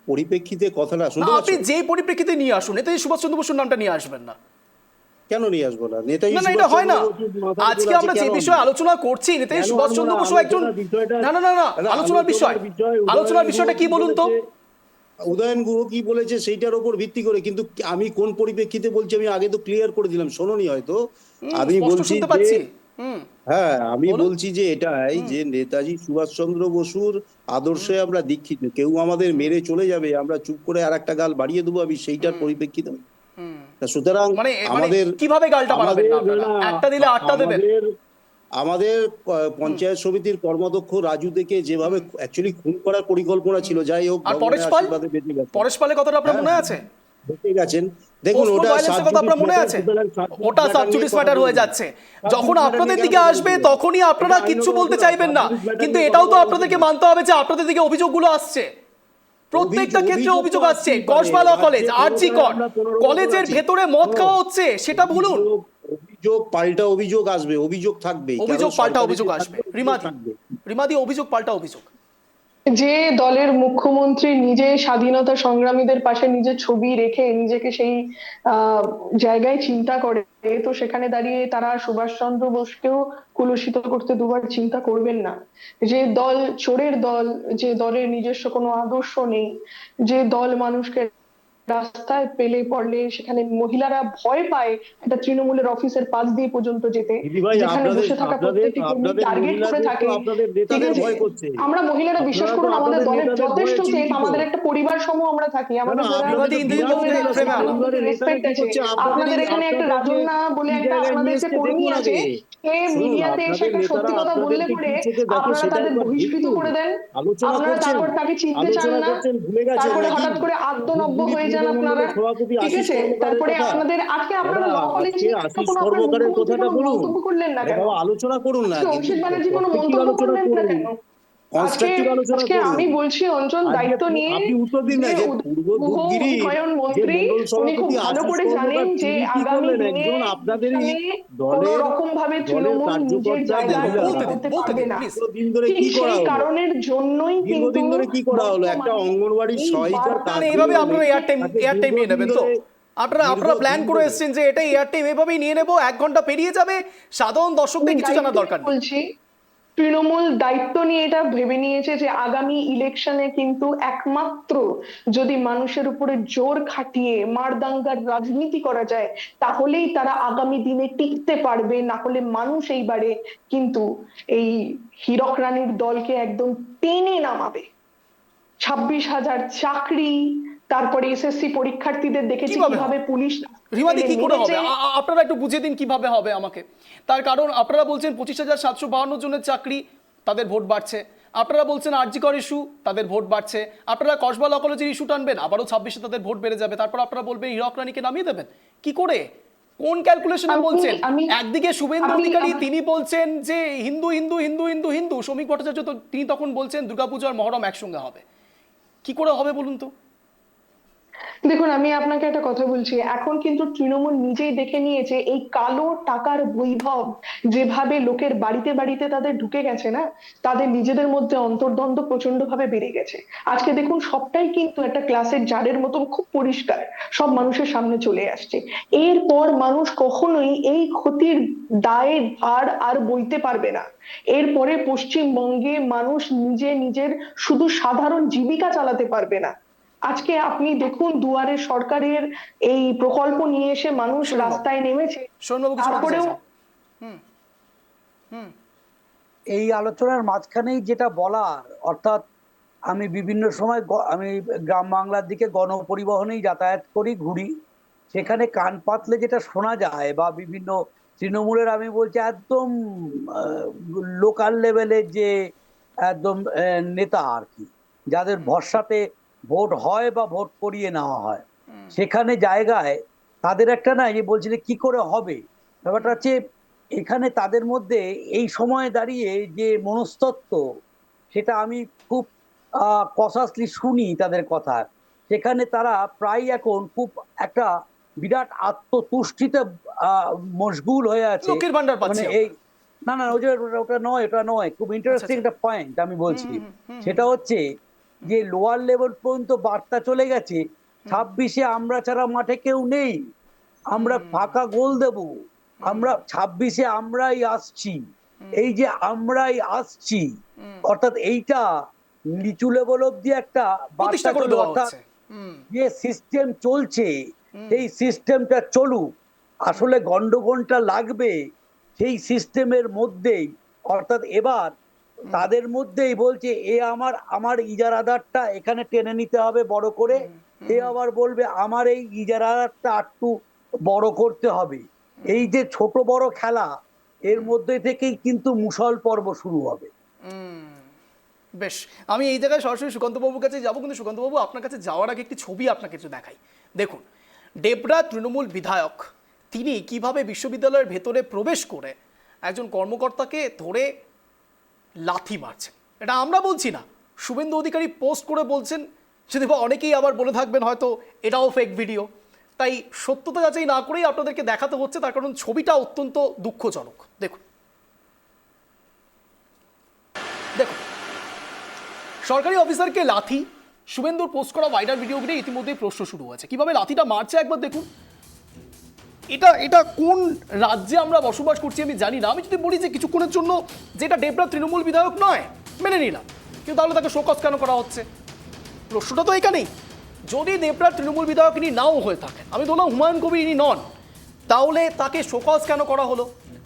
Speaker 10: পরিপ্রেক্ষিতে কথাটা
Speaker 1: না,
Speaker 10: শুনতে
Speaker 1: আপনি
Speaker 10: পাচ্ছেন?
Speaker 1: যে পরিপ্রেক্ষিতে নিয়ে আসুন, নেতাজি সুভাষচন্দ্র বসুর নামটা নিয়ে আসবেন না।
Speaker 10: কেন নিয়ে আসবো না? নেতাজি
Speaker 1: না না, এটা হয় না।
Speaker 10: সুভাষচন্দ্র বসুর মাথার
Speaker 1: আজকে
Speaker 10: উপর
Speaker 1: আমরা
Speaker 10: আছে,
Speaker 1: যে
Speaker 10: কেন
Speaker 1: বিষয়ে
Speaker 10: আনবো?
Speaker 1: আলোচনা করছি, নেতাজি
Speaker 10: কেন
Speaker 1: সুভাষচন্দ্র
Speaker 10: আনবো না?
Speaker 1: বসু একজন,
Speaker 10: আলোচনার বিষয়টা-
Speaker 1: না না না না,
Speaker 10: না,
Speaker 1: আলোচনার বিষয়, আলোচনার বিষয়টা কি বলুন তো?
Speaker 10: উদয়ন গুহ কি বলেছে সেইটার উপর ভিত্তি করে, কিন্তু আমি কোন পরিপ্রেক্ষিতে বলছি আমি আগে তো ক্লিয়ার করে দিলাম, শোনোনি হয়তো। আমি
Speaker 1: স্পষ্ট
Speaker 10: বলছি
Speaker 1: শুনতে
Speaker 10: যে
Speaker 1: পাচ্ছি।
Speaker 10: হ্যাঁ, আমি
Speaker 1: বলুন।
Speaker 10: বলছি যে এটাই যে নেতাজি সুভাষচন্দ্র বসুর আদর্শে আমরা দীক্ষিত। কেউ আমাদের মেরে চলে যাবে, আমরা চুপ করে আর একটা গাল বাড়িয়ে দেবো, আমি সেইটার পরিপ্রেক্ষিতে। তা সুতরাং
Speaker 1: মানে
Speaker 10: আমাদের
Speaker 1: কিভাবে গালটা বাড়াবেন না আপনারা?
Speaker 10: না,
Speaker 1: একটা দিলে আটটা দেবেন।
Speaker 10: আমাদের পঞ্চায়েত সমিতির কর্মাধ্যক্ষ রাজু থেকে যেভাবে অ্যাকচুয়ালি খুন করার পরিকল্পনা ছিল, যাই হোক
Speaker 1: আর
Speaker 10: ভগবানের আশীর্বাদে বেঁচে গেছে।
Speaker 1: পরেশ পালের কথাটা আপনার মনে আছে?
Speaker 10: বেঁচে গেছেন। দেখুন,
Speaker 1: পোস্টকোড
Speaker 10: ওটা
Speaker 1: ভায়োলেন্সের কথা আপনার মনে আছে? ওটা সাবজুডিস ম্যাটার হয়ে যাচ্ছে। যখন আপনাদের দিকে আসবে তখনই আপনারা কিচ্ছু বলতে চাইবেন না, কিন্তু এটাও তো আপনাদেরকে মানতে হবে যে আপনাদের দিকে অভিযোগগুলো আসছে, প্রত্যেকটা ক্ষেত্রে অভিযোগ আসছে। কসবালা কলেজ, আরজি কলেজের ভেতরে মদ খাওয়া হচ্ছে, সেটা বলুন।
Speaker 10: অভিযোগ পাল্টা অভিযোগ আসবে, অভিযোগ থাকবে,
Speaker 1: অভিযোগ পাল্টা অভিযোগ আসবে। রিমাদি, অভিযোগ পাল্টা অভিযোগ।
Speaker 5: যে দলের মুখ্যমন্ত্রী নিজে স্বাধীনতা সংগ্রামীদের পাশে নিজের ছবি রেখে নিজেকে সেই জায়গায় চিন্তা করে, তো সেখানে দাঁড়িয়ে তারা সুভাষচন্দ্র বোসকেও কুলুষিত করতে দুবার চিন্তা করবেন না। যে দল চোরের দল, যে দলের নিজস্ব কোনো আদর্শ নেই, যে দল মানুষকে রাস্তায় পেলে পড়লে সেখানে মহিলারা ভয় পায় একটা তৃণমূলের অফিসের পাশ দিয়ে পর্যন্ত যেতে, যেখানে বসে থাকা প্রত্যেকটি কর্মী টার্গেট করে থাকে। ঠিক আছে, আমরা মহিলারা বিশ্বাস করুন আমাদের দলের যথেষ্ট সেফ, আমাদের একটা পরিবার সমূহ আমরা থাকি, আমাদের রেসপেক্ট আছে। আপনাদের এখানে একটা রাজন্যা বলে একটা আপনাদের যে কর্মী আছে, সে মিডিয়াতে এসে একটা সত্যি কথা বললে পরে আপনারা তাদের বহিষ্কৃত করে দেন, আপনারা তারপর তাকে চিনতে চান না, তারপরে হঠাৎ করে আদ্যনব্য হয়ে যান আপনারা। ঠিক আছে, তারপরে আপনাদের আজকে আপনারা ল কলেজ নিয়ে কোনো আপনার মুখ্যমন্ত্রী কোনো মন্তব্য করলেন না কেন?
Speaker 10: আলোচনা করুন না,
Speaker 5: অভিষেক ব্যানার্জি কোনো মন্তব্য করলেন না কেন? আজকে আমি বলছি অঞ্চল দায়িত্ব নিয়ে উন্নয়ন মন্ত্রী, উনি খুব ভালো করে জানেন যে আগামী দিনে কোনো রকম ভাবে তৃণমূল নিজের জায়গা করতে পারবে না। ঠিক সেই কারণের জন্যই কিন্তু
Speaker 10: কি করা হলো, একটা অঙ্গনওয়াড়ির সহায়িকার কাজ
Speaker 1: এইভাবে আপনারা এয়ার টাইম নিয়ে নেবেন তো? আপনারা প্ল্যান করে এসেছেন যে এটা এয়ার টাইম এভাবেই নিয়ে নেবো, 1 ঘন্টা পেরিয়ে যাবে, সাধারণ দর্শকদের কিছু জানার দরকার নেই।
Speaker 5: বলছি তৃণমূল দায়িত্ব নিয়ে এটা ভেবে নিয়েছে যে আগামী ইলেকশনে কিন্তু একমাত্র যদি মানুষের উপরে জোর খাটিয়ে মারদাঙ্গার রাজনীতি করা যায় তাহলেই তারা আগামী দিনে টিকতে পারবে, না হলে মানুষ এইবারে কিন্তু এই হীরক রানীর দলকে একদম টেনে নামাবে। 26,000 চাকরি, তারপরে এসএসসি পরীক্ষার্থীদের দেখেছি কিভাবে পুলিশ।
Speaker 1: রিমাদি, কি করে হবে? আপনারা একটু বুঝিয়ে দিন কিভাবে হবে আমাকে। তার কারণ আপনারা বলছেন 25,752 জনের চাকরি, তাদের ভোট বাড়ছে। আপনারা বলছেন আরজি কর ইস্যু, তাদের ভোট বাড়ছে। আপনারা কসবা ল কলেজের ইস্যু টানবেন, আবারও 26-এ তাদের ভোট বেড়ে যাবে। তারপর আপনারা বলবেন হীরক রানীকে নামিয়ে দেবেন। কি করে, কোন ক্যালকুলেশনে বলছেন? একদিকে শুভেন্দু অধিকারী তিনি বলছেন যে হিন্দু হিন্দু হিন্দু হিন্দু হিন্দু, শ্রমিক ভট্টাচার্য তো তিনি তখন বলছেন দুর্গাপূজা আর মহরম একসঙ্গে হবে। কি করে হবে বলুন তো?
Speaker 5: দেখুন, আমি আপনাকে একটা কথা বলছি, এখন কিন্তু তৃণমূল নিজেই দেখে নিয়েছে এই কালো টাকার বৈভব যেভাবে লোকের বাড়িতে বাড়িতে তাদের ঢুকে গেছে না, তাদের নিজেদের মধ্যে অন্তর্দ্বন্দ্ব প্রচন্ড ভাবে বেড়ে গেছে। আজকে দেখুন সবটাই কিন্তু একটা ক্লাসের জারের মতন খুব পরিষ্কার সব মানুষের সামনে চলে আসছে। এরপর মানুষ কখনোই এই ক্ষতির দায়ের ভার আর বইতে পারবে না। এরপরে পশ্চিমবঙ্গে মানুষ নিজের শুধু সাধারণ জীবিকা চালাতে পারবে না। আজকে আপনি দেখুন দুয়ারে সরকারের এই প্রকল্প নিয়ে এসে মানুষ রাস্তায় নেমেছে, তারপরেও
Speaker 6: এই আলোচনার মাঝখানেই যেটা বলার, অর্থাৎ আমি বিভিন্ন সময় আমি গ্রাম বাংলার দিকে গণপরিবহনেই যাতায়াত করি, ঘুরি, সেখানে কান পাতলে যেটা শোনা যায় বা বিভিন্ন তৃণমূলের, আমি বলছি একদম লোকাল লেভেলের যে একদম নেতা আর কি, যাদের ভরসাতে ভোট হয় বা ভোট করিয়ে নেওয়া হয়, সেখানে জায়গায় তাদের একটা না যে বলছিল কি করে হবে, ব্যাপারটা হচ্ছে এখানে তাদের মধ্যে এই সময় দাঁড়িয়ে যে মনস্তত্ত্ব, সেটা আমি খুব কসাসলি শুনি তাদের কথা। সেখানে তারা প্রায় এখন খুব একটা বিরাট আত্মতুষ্টিতে মশগুল হয়ে আছে।
Speaker 1: লোকের ভান্ডার পাচ্ছে,
Speaker 6: মানে এই না না, ওটা নয়, খুব ইন্টারেস্টিং একটা পয়েন্ট আমি বলছি। সেটা হচ্ছে যে লোয়ার লেভেল পর্যন্ত বার্তা চলে গেছে 26-এ আমরা ছাড়া মাঠে কেউ নেই, আমরা ফাঁকা গোল দেব, আমরা 26-এ আমরাই আসছি। এই যে আমরাই আসছি, অর্থাৎ এইটা নিচু লেভেল অব্দি একটা বার্তা চলে, অর্থাৎ যে সিস্টেম চলছে সেই সিস্টেমটা চলুক, আসলে গন্ডগোলটা লাগবে সেই সিস্টেমের মধ্যেই। অর্থাৎ এবার তাদের মধ্যেই বলছে এ আমার ইজারাদারটা এখানে টেনে নিতে হবে বড় করে, এ আবার বলবে আমার এই ইজারাদারটা একটু বড় করতে হবে। এই যে ছোট বড় খেলা, এর মধ্যে থেকেই কিন্তু মুষল পর্ব শুরু হবে।
Speaker 1: বেশ, আমি এই জায়গায় সরাসরি সুকান্তবাবুর কাছে যাবো, কিন্তু সুকান্তবাবু আপনার কাছে যাওয়ার আগে একটি ছবি আপনাকে একটু দেখাই। দেখুন, ডেবরা তৃণমূল বিধায়ক তিনি কিভাবে বিশ্ববিদ্যালয়ের ভেতরে প্রবেশ করে একজন কর্মকর্তাকে ধরে লাথি মারছেন। এটা আমরা বলছি না, শুভেন্দু অধিকারী পোস্ট করে বলছেন, যদি বা অনেকেই আবার বলে থাকবেন হয়তো এটাও ফেক ভিডিও, তাই সত্যতা যাচাই না করেই আপনাদেরকে দেখাতে হচ্ছে, তার কারণ ছবিটা অত্যন্ত দুঃখজনক। দেখুন দেখুন, সরকারি অফিসারকে লাথি, শুভেন্দুর পোস্ট করা ভাইরাল ভিডিও ঘিরে ইতিমধ্যেই প্রশ্ন শুরু হয়েছে কিভাবে লাথিটা মারছে একবার দেখুন। এটা কোন রাজ্যে আমরা বসবাস করছি আমি জানি না। আমি যদি বলি যে কিছুক্ষণের জন্য যেটা ডেবরা তৃণমূল বিধায়ক নয়, মেনে নিলাম, কিন্তু তাহলে তাকে শোকজ কেন করা হচ্ছে? প্রশ্নটা তো এখানেই। যদি দেবরা তৃণমূল বিধায়ক ইনি নাও হয়ে থাকেন, আমি বললাম হুমায়ুন কবির ইনি নন, তাহলে তাকে শোকজ কেন করা হলো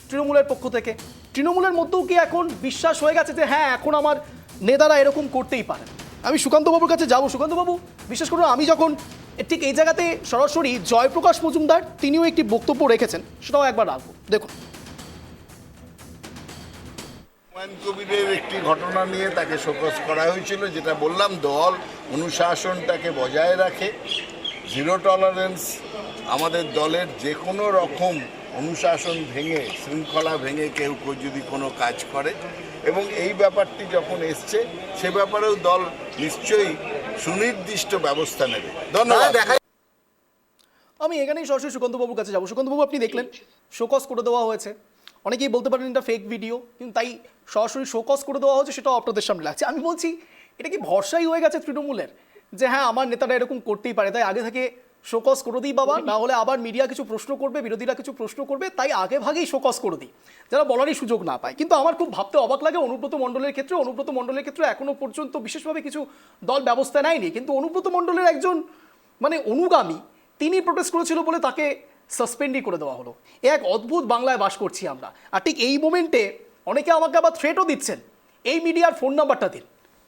Speaker 1: তৃণমূলের পক্ষ থেকে? তৃণমূলের মধ্যেও কি এখন বিশ্বাস হয়ে গেছে যে হ্যাঁ এখন আমার নেতারা এরকম করতেই পারে? আমি সুকান্তবাবুর কাছে যাবো। সুকান্তবাবু, বিশেষ করে আমি যখন ঠিক এই জায়গাতে সরাসরি জয়প্রকাশ মজুমদার তিনিও একটি বক্তব্য রেখেছেন, সেটাও একবার রাখবো। দেখুন,
Speaker 11: হুমায়ুন কবিরের একটি ঘটনা নিয়ে তাকে শোকজ করা হয়েছিল, যেটা বললাম দল অনুশাসনটাকে বজায় রাখে, জিরো টলারেন্স। আমাদের দলের যে কোনো রকম অনুশাসন ভেঙে, শৃঙ্খলা ভেঙে কেউ যদি কোনো কাজ করে, এবং এই ব্যাপারটি যখন এসছে সে ব্যাপারেও দল নিশ্চয়ই সুনির্দিষ্ট ব্যবস্থা নেবে। ধন্যবাদ।
Speaker 1: আমি এখানেই সরাসরি সুকান্তবাবুর কাছে যাবো। সুকান্তবাবু, আপনি দেখলেন শোকজ করে দেওয়া হয়েছে, অনেকেই বলতে পারেন এটা ফেক ভিডিও, কিন্তু তাই সরাসরি শোকজ করে দেওয়া হয়েছে, সেটাও আপনাদের সামনে লাগছে। আমি বলছি এটা কি ভরসাই হয়ে গেছে তৃণমূলের যে হ্যাঁ আমার নেতারা এরকম করতেই পারে, তাই আগে থেকে শোকজ করে দিই বাবা, না হলে আবার মিডিয়া কিছু প্রশ্ন করবে, বিরোধীরা কিছু প্রশ্ন করবে, তাই আগে ভাগেই শোকজ করে দিই যারা বলারই সুযোগ না পায়। কিন্তু আমার খুব ভাবতে অবাক লাগে অনুব্রত মণ্ডলের ক্ষেত্রে এখনো পর্যন্ত বিশেষভাবে কিছু দল ব্যবস্থা নেয়নি, কিন্তু অনুব্রত মণ্ডলের একজন অনুগামী তিনি প্রোটেস্ট করেছিল বলে তাকে সাসপেন্ডই করে দেওয়া হলো। এক অদ্ভুত বাংলায় বাস করছি আমরা। আর ঠিক এই মোমেন্টে অনেকে আমাকে আবার থ্রেটও দিচ্ছেন, এই মিডিয়ার ফোন নাম্বারটা দিন।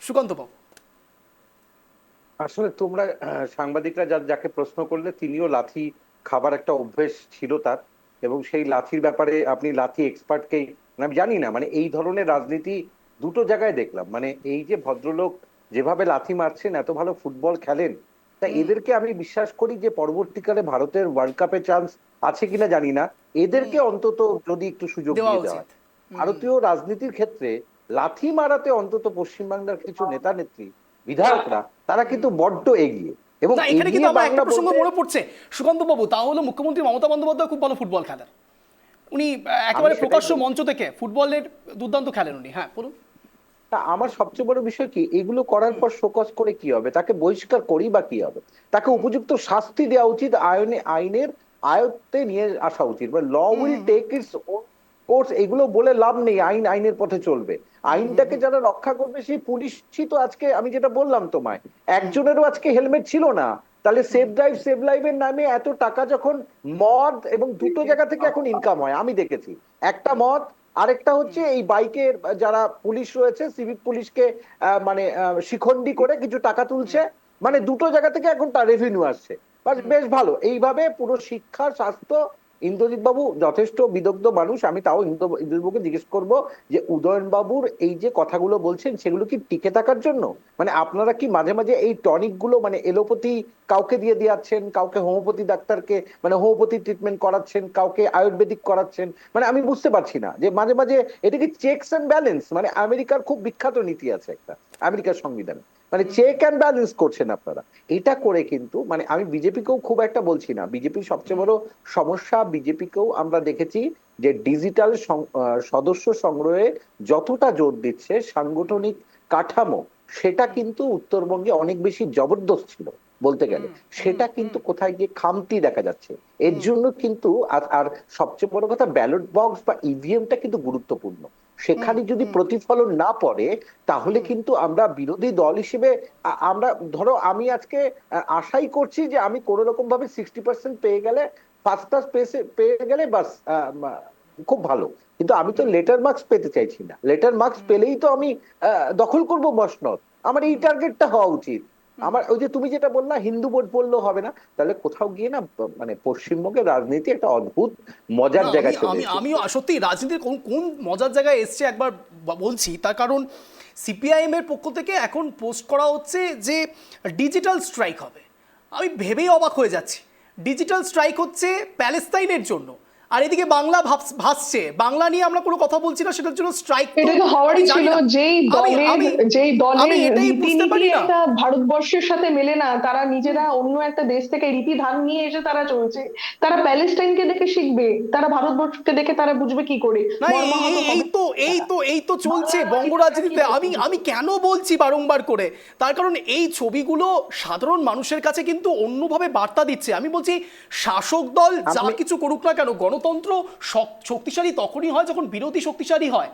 Speaker 1: সুকান্তবাবু,
Speaker 9: আসলে তোমরা সাংবাদিকরা যাকে প্রশ্ন করলে তিনিও লাথি খাবার একটা অভ্যেস ছিল তার, এবং সেই লাথির ব্যাপারে আপনি লাথি এক্সপার্টকেই, আমি জানি না, মানে এই ধরনের রাজনীতি দুটো জায়গায় দেখলাম। মানে এই যে ভদ্রলোক যেভাবে লাথি মারছেন, এত ভালো ফুটবল খেলেন, তা এদেরকে আমি বিশ্বাস করি যে পরবর্তীকালে ভারতের ওয়ার্ল্ড কাপে চান্স আছে কিনা জানি না, এদেরকে অন্তত যদি একটু সুযোগ দিয়ে দেওয়া হয়। ভারতীয় রাজনীতির ক্ষেত্রে লাথি মারাতে অন্তত পশ্চিমবাংলার কিছু নেতা নেত্রী, বিধায়করা, তারা কিন্তু বড্ড এগিয়ে। এবং
Speaker 1: এখানে কিন্তু আমার একটা প্রসঙ্গ মনে পড়ছে সুকান্তবাবু, তা হলো মুখ্যমন্ত্রী মমতা বন্দ্যোপাধ্যায় খুব ভালো ফুটবল খেলেন, উনি একেবারে প্রকাশ্য মঞ্চ থেকে ফুটবলের দুর্দান্ত খেলেন উনি। হ্যাঁ বলুন।
Speaker 9: আমার সবচেয়ে বড় বিষয় কি, এগুলো করার পর শোকজ করে কি হবে? তাকে বহিষ্কার করি বা কি হবে? তাকে উপযুক্ত শাস্তি দেওয়া উচিত, আইনের আয়ত্তে নিয়ে আসা উচিত। Law will take its own course. এগুলো বলে লাভ নেই, আইনের পথে চলবে। আইনটাকে যারা রক্ষা করবে সেই পুলিশই তো। আজকে আমি যেটা বললাম তোমায়, একজনেরও আজকে হেলমেট ছিল না, তাহলে সেভ ড্রাইভ সেভ লাইভের নামে এত টাকা যখন মদ এবং দুটো জায়গা থেকে এখন ইনকাম হয় আমি দেখেছি, একটা মদ, আরেকটা হচ্ছে এই বাইকের যারা পুলিশ রয়েছে, সিভিক পুলিশকে মানে শিখন্ডি করে কিছু টাকা তুলছে, মানে দুটো জায়গা থেকে এখন তার রেভিনিউ আসছে। বেশ ভালো। এইভাবে পুরো শিক্ষা, স্বাস্থ্য, ইন্দ্রজিৎ বাবু যথেষ্ট বিদগ্ধ মানুষ, আমি তাও ইন্দ্রজিৎ বাবুকে জিজ্ঞেস করবো যে উদয়ন বাবুর এই যে কথাগুলো বলছেন সেগুলো কি টিকে থাকার জন্য? মানে আপনারা কি মাঝে মাঝে এই টনিক গুলো মানে এলোপ্যাথি কাউকে দিয়ে দিয়াচ্ছেন, কাউকে হোমিওপ্যাথি ডাক্তারকে মানে হোমিওপ্যাথি ট্রিটমেন্ট করাচ্ছেন, কাউকে আয়ুর্বেদিক করাচ্ছেন, মানে আমি বুঝতে পারছি না যে মাঝে মাঝে এটা কি চেকস এন্ড ব্যালেন্স? মানে আমেরিকার খুব বিখ্যাত নীতি আছে একটা, আমেরিকার সংবিধানে, মানে চেক অ্যান্ড ব্যালেন্স করছেন আপনারা। এটা করে কিন্তু মানে আমি বিজেপিকেও খুব একটা বলছি না, বিজেপির সবচেয়ে বড় সমস্যা, বিজেপিকেও আমরা দেখেছি যে ডিজিটাল সদস্য সংগ্রহে যতটা জোর দিচ্ছে, সাংগঠনিক কাঠামো সেটা কিন্তু উত্তরবঙ্গে অনেক বেশি জবরদস্ত ছিল বলতে গেলে, সেটা কিন্তু কোথায় গিয়ে খামতি দেখা যাচ্ছে। এর জন্য কিন্তু আর সবচেয়ে বড় কথা ব্যালট বক্স বা ইভিএমটা কিন্তু গুরুত্বপূর্ণ, সেখানে যদি প্রতিফলন না পড়ে তাহলে কিন্তু আমরা বিরোধী দল হিসেবে আমরা ধরো আমি আজকে আশাই করছি যে আমি কোনো রকম ভাবে 60% পেয়ে গেলে, ফার্স্ট ক্লাস পেয়ে গেলে বাস খুব ভালো, কিন্তু আমি তো লেটার মার্কস পেতে চাইছি না। লেটার মার্কস পেলেই তো আমি দখল করব মসনদ, আমার এই টার্গেটটা হওয়া উচিত। আমার ওই যে তুমি যেটা বললা হিন্দু ভোট বললেও হবে না, তাহলে কোথাও গিয়ে না মানে পশ্চিমবঙ্গের রাজনীতি একটা অদ্ভুত মজার জায়গায় চলে এসেছে।
Speaker 1: আমি সত্যি রাজনীতির কোন মজার জায়গায় এসছে একবার বলছি, তার কারণ সিপিআইএম এর পক্ষ থেকে এখন পোস্ট করা হচ্ছে যে ডিজিটাল স্ট্রাইক হবে। আমি ভেবেই অবাক হয়ে যাচ্ছি, ডিজিটাল স্ট্রাইক হচ্ছে প্যালেস্তাইনের জন্য, আর এদিকে বাংলা ভাসছে, বাংলা নিয়ে আমরা কোনো কথা বলছি না, সেটার জন্য স্ট্রাইক।
Speaker 5: এটা তো হওয়ারই ছিল, যেই দলের রীতিনীতি একটা ভারতবর্ষের সাথে মেলে না, তারা নিজেরা অন্য একটা দেশ থেকে রীতি ধান নিয়ে এসে তারা চলছে। তারা প্যালেস্টাইনকে দেখে শিখবে, তারা ভারতবর্ষকে দেখে তারা বুঝবে কি করে?
Speaker 1: এই তো চলছে বঙ্গ রাজনীতিতে। আমি কেন বলছি বারংবার করে, তার কারণ এই ছবিগুলো সাধারণ মানুষের কাছে কিন্তু অন্যভাবে বার্তা দিচ্ছে। আমি বলছি শাসক দল যা কিছু করুক না কেন, গণতন্ত্র শক্তিশালী তখনই হয় যখন বিরোধী শক্তিশালী হয়।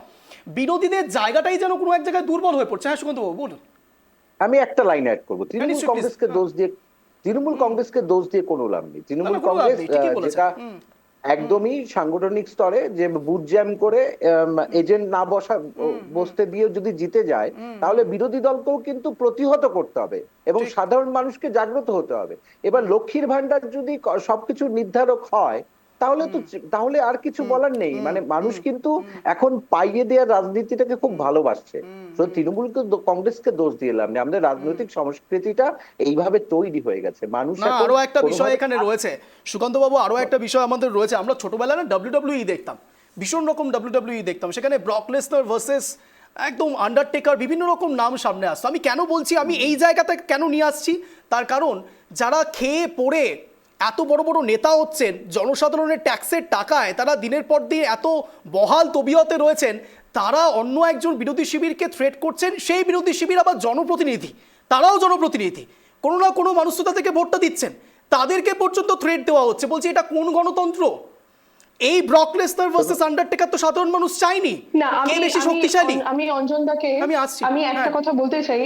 Speaker 1: বিরোধীদের জায়গাটাই যেন কোনো এক জায়গায় দুর্বল হয়ে পড়ছে। হ্যাঁ সুকান্ত বাবু বলুন।
Speaker 9: আমি একটা লাইন অ্যাড করবো, তৃণমূল কংগ্রেসকে দোষ দিয়ে কোনো লাভ নেই। তৃণমূল কংগ্রেস যেটা একদমই সাংগঠনিক স্তরে যে বুট জ্যাম করে এজেন্ট না বসতে দিয়ে যদি জিতে যায়, তাহলে বিরোধী দলকেও কিন্তু প্রতিহত করতে হবে এবং সাধারণ মানুষকে জাগ্রত হতে হবে। এবার লক্ষ্মীর ভান্ডার যদি সবকিছু নির্ধারক হয় তাহলে আর কিছু বলার নেই। মানে মানুষ কিন্তু এখন পাইয়ে দেওয়ার রাজনীতিটাকে খুব ভালোবাসছে। তো তৃণমূলকে কংগ্রেসকে দোষ দিলাম না, আমাদের রাজনৈতিক সংস্কৃতিটা এইভাবে তৈরি হয়ে গেছে। মানুষ
Speaker 1: আরো একটা বিষয় এখানে রয়েছে সুকান্ত বাবু, আরো একটা বিষয় আমাদের রয়েছে। আমরা ছোটবেলায় না WWE দেখতাম, ভীষণ রকম WWE দেখতাম, সেখানে ব্রক লেসনার ভার্সেস একদম আন্ডারটেকার, বিভিন্ন রকম নাম সামনে আসতো। আমি কেন বলছি, আমি এই জায়গাতে কেন নিয়ে আসছি, তার কারণ যারা খেয়ে পড়ে এত বড় বড় নেতা হচ্ছেন, জনসাধারণের ট্যাক্সের টাকায় তারা দিনের পর দিন এত বহাল তবিয়তে রয়েছেন, তারা অন্য একজন বিরোধী শিবিরকে থ্রেট করছেন। সেই বিরোধী শিবির আবার জনপ্রতিনিধি, তারাও জনপ্রতিনিধি, কোনো না কোনো মানুষ তো তাদেরকে ভোটটা দিচ্ছেন, তাদেরকে পর্যন্ত থ্রেট দেওয়া হচ্ছে। বলছি এটা কোন গণতন্ত্র? এই ব্রক লেসনার ভার্সেস আন্ডারটেকার তো সাধারণ মানুষ চাইনি।
Speaker 5: না,
Speaker 1: কে বেশি শক্তিশালী?
Speaker 5: আমি অঞ্জনদাকে আমি একটা কথা বলতে চাই,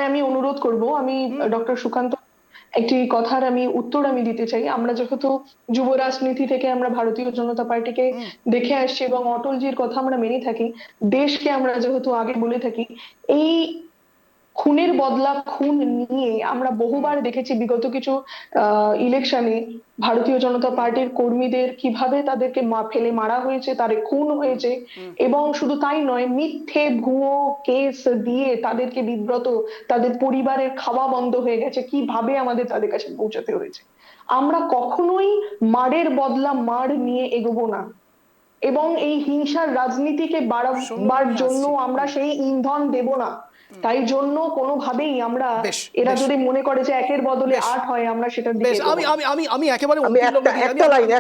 Speaker 5: আমি অনুরোধ করব, আমি ডক্টর সুকান্ত একটি কথার আমি উত্তর দিতে চাই। আমরা যেহেতু যুব রাজনীতি থেকে আমরা ভারতীয় জনতা পার্টিকে দেখে আসছি এবং অটলজির কথা আমরা মেনে থাকি, দেশকে আমরা যেহেতু আগে বলে থাকি, এই খুনের বদলা খুন নিয়ে আমরা বহুবার দেখেছি বিগত কিছু ইলেকশনে ভারতীয় জনতা পার্টির কর্মীদের কিভাবে তাদেরকে ফেলে মারা হয়েছে, তারে খুন হয়েছে, এবং শুধু তাই নয়, মিথ্যে ভুয়ো কেস দিয়ে তাদেরকে বিব্রত, তাদের পরিবারের খাওয়া বন্ধ হয়ে গেছে, কিভাবে আমাদের তাদের কাছে পৌঁছাতে হয়েছে। আমরা কখনোই মারের বদলা মার নিয়ে এগোবো না, এবং এই হিংসার রাজনীতিকে বাড়াবার জন্য আমরা সেই ইন্ধন দেব না। তাই জন্য কোনোভাবেই আমরা, এরা যদি মনে করে যে একের বদলে 8 হয়, আমরা সেটা দিকে
Speaker 1: আমি একেবারে
Speaker 9: একটা লাইন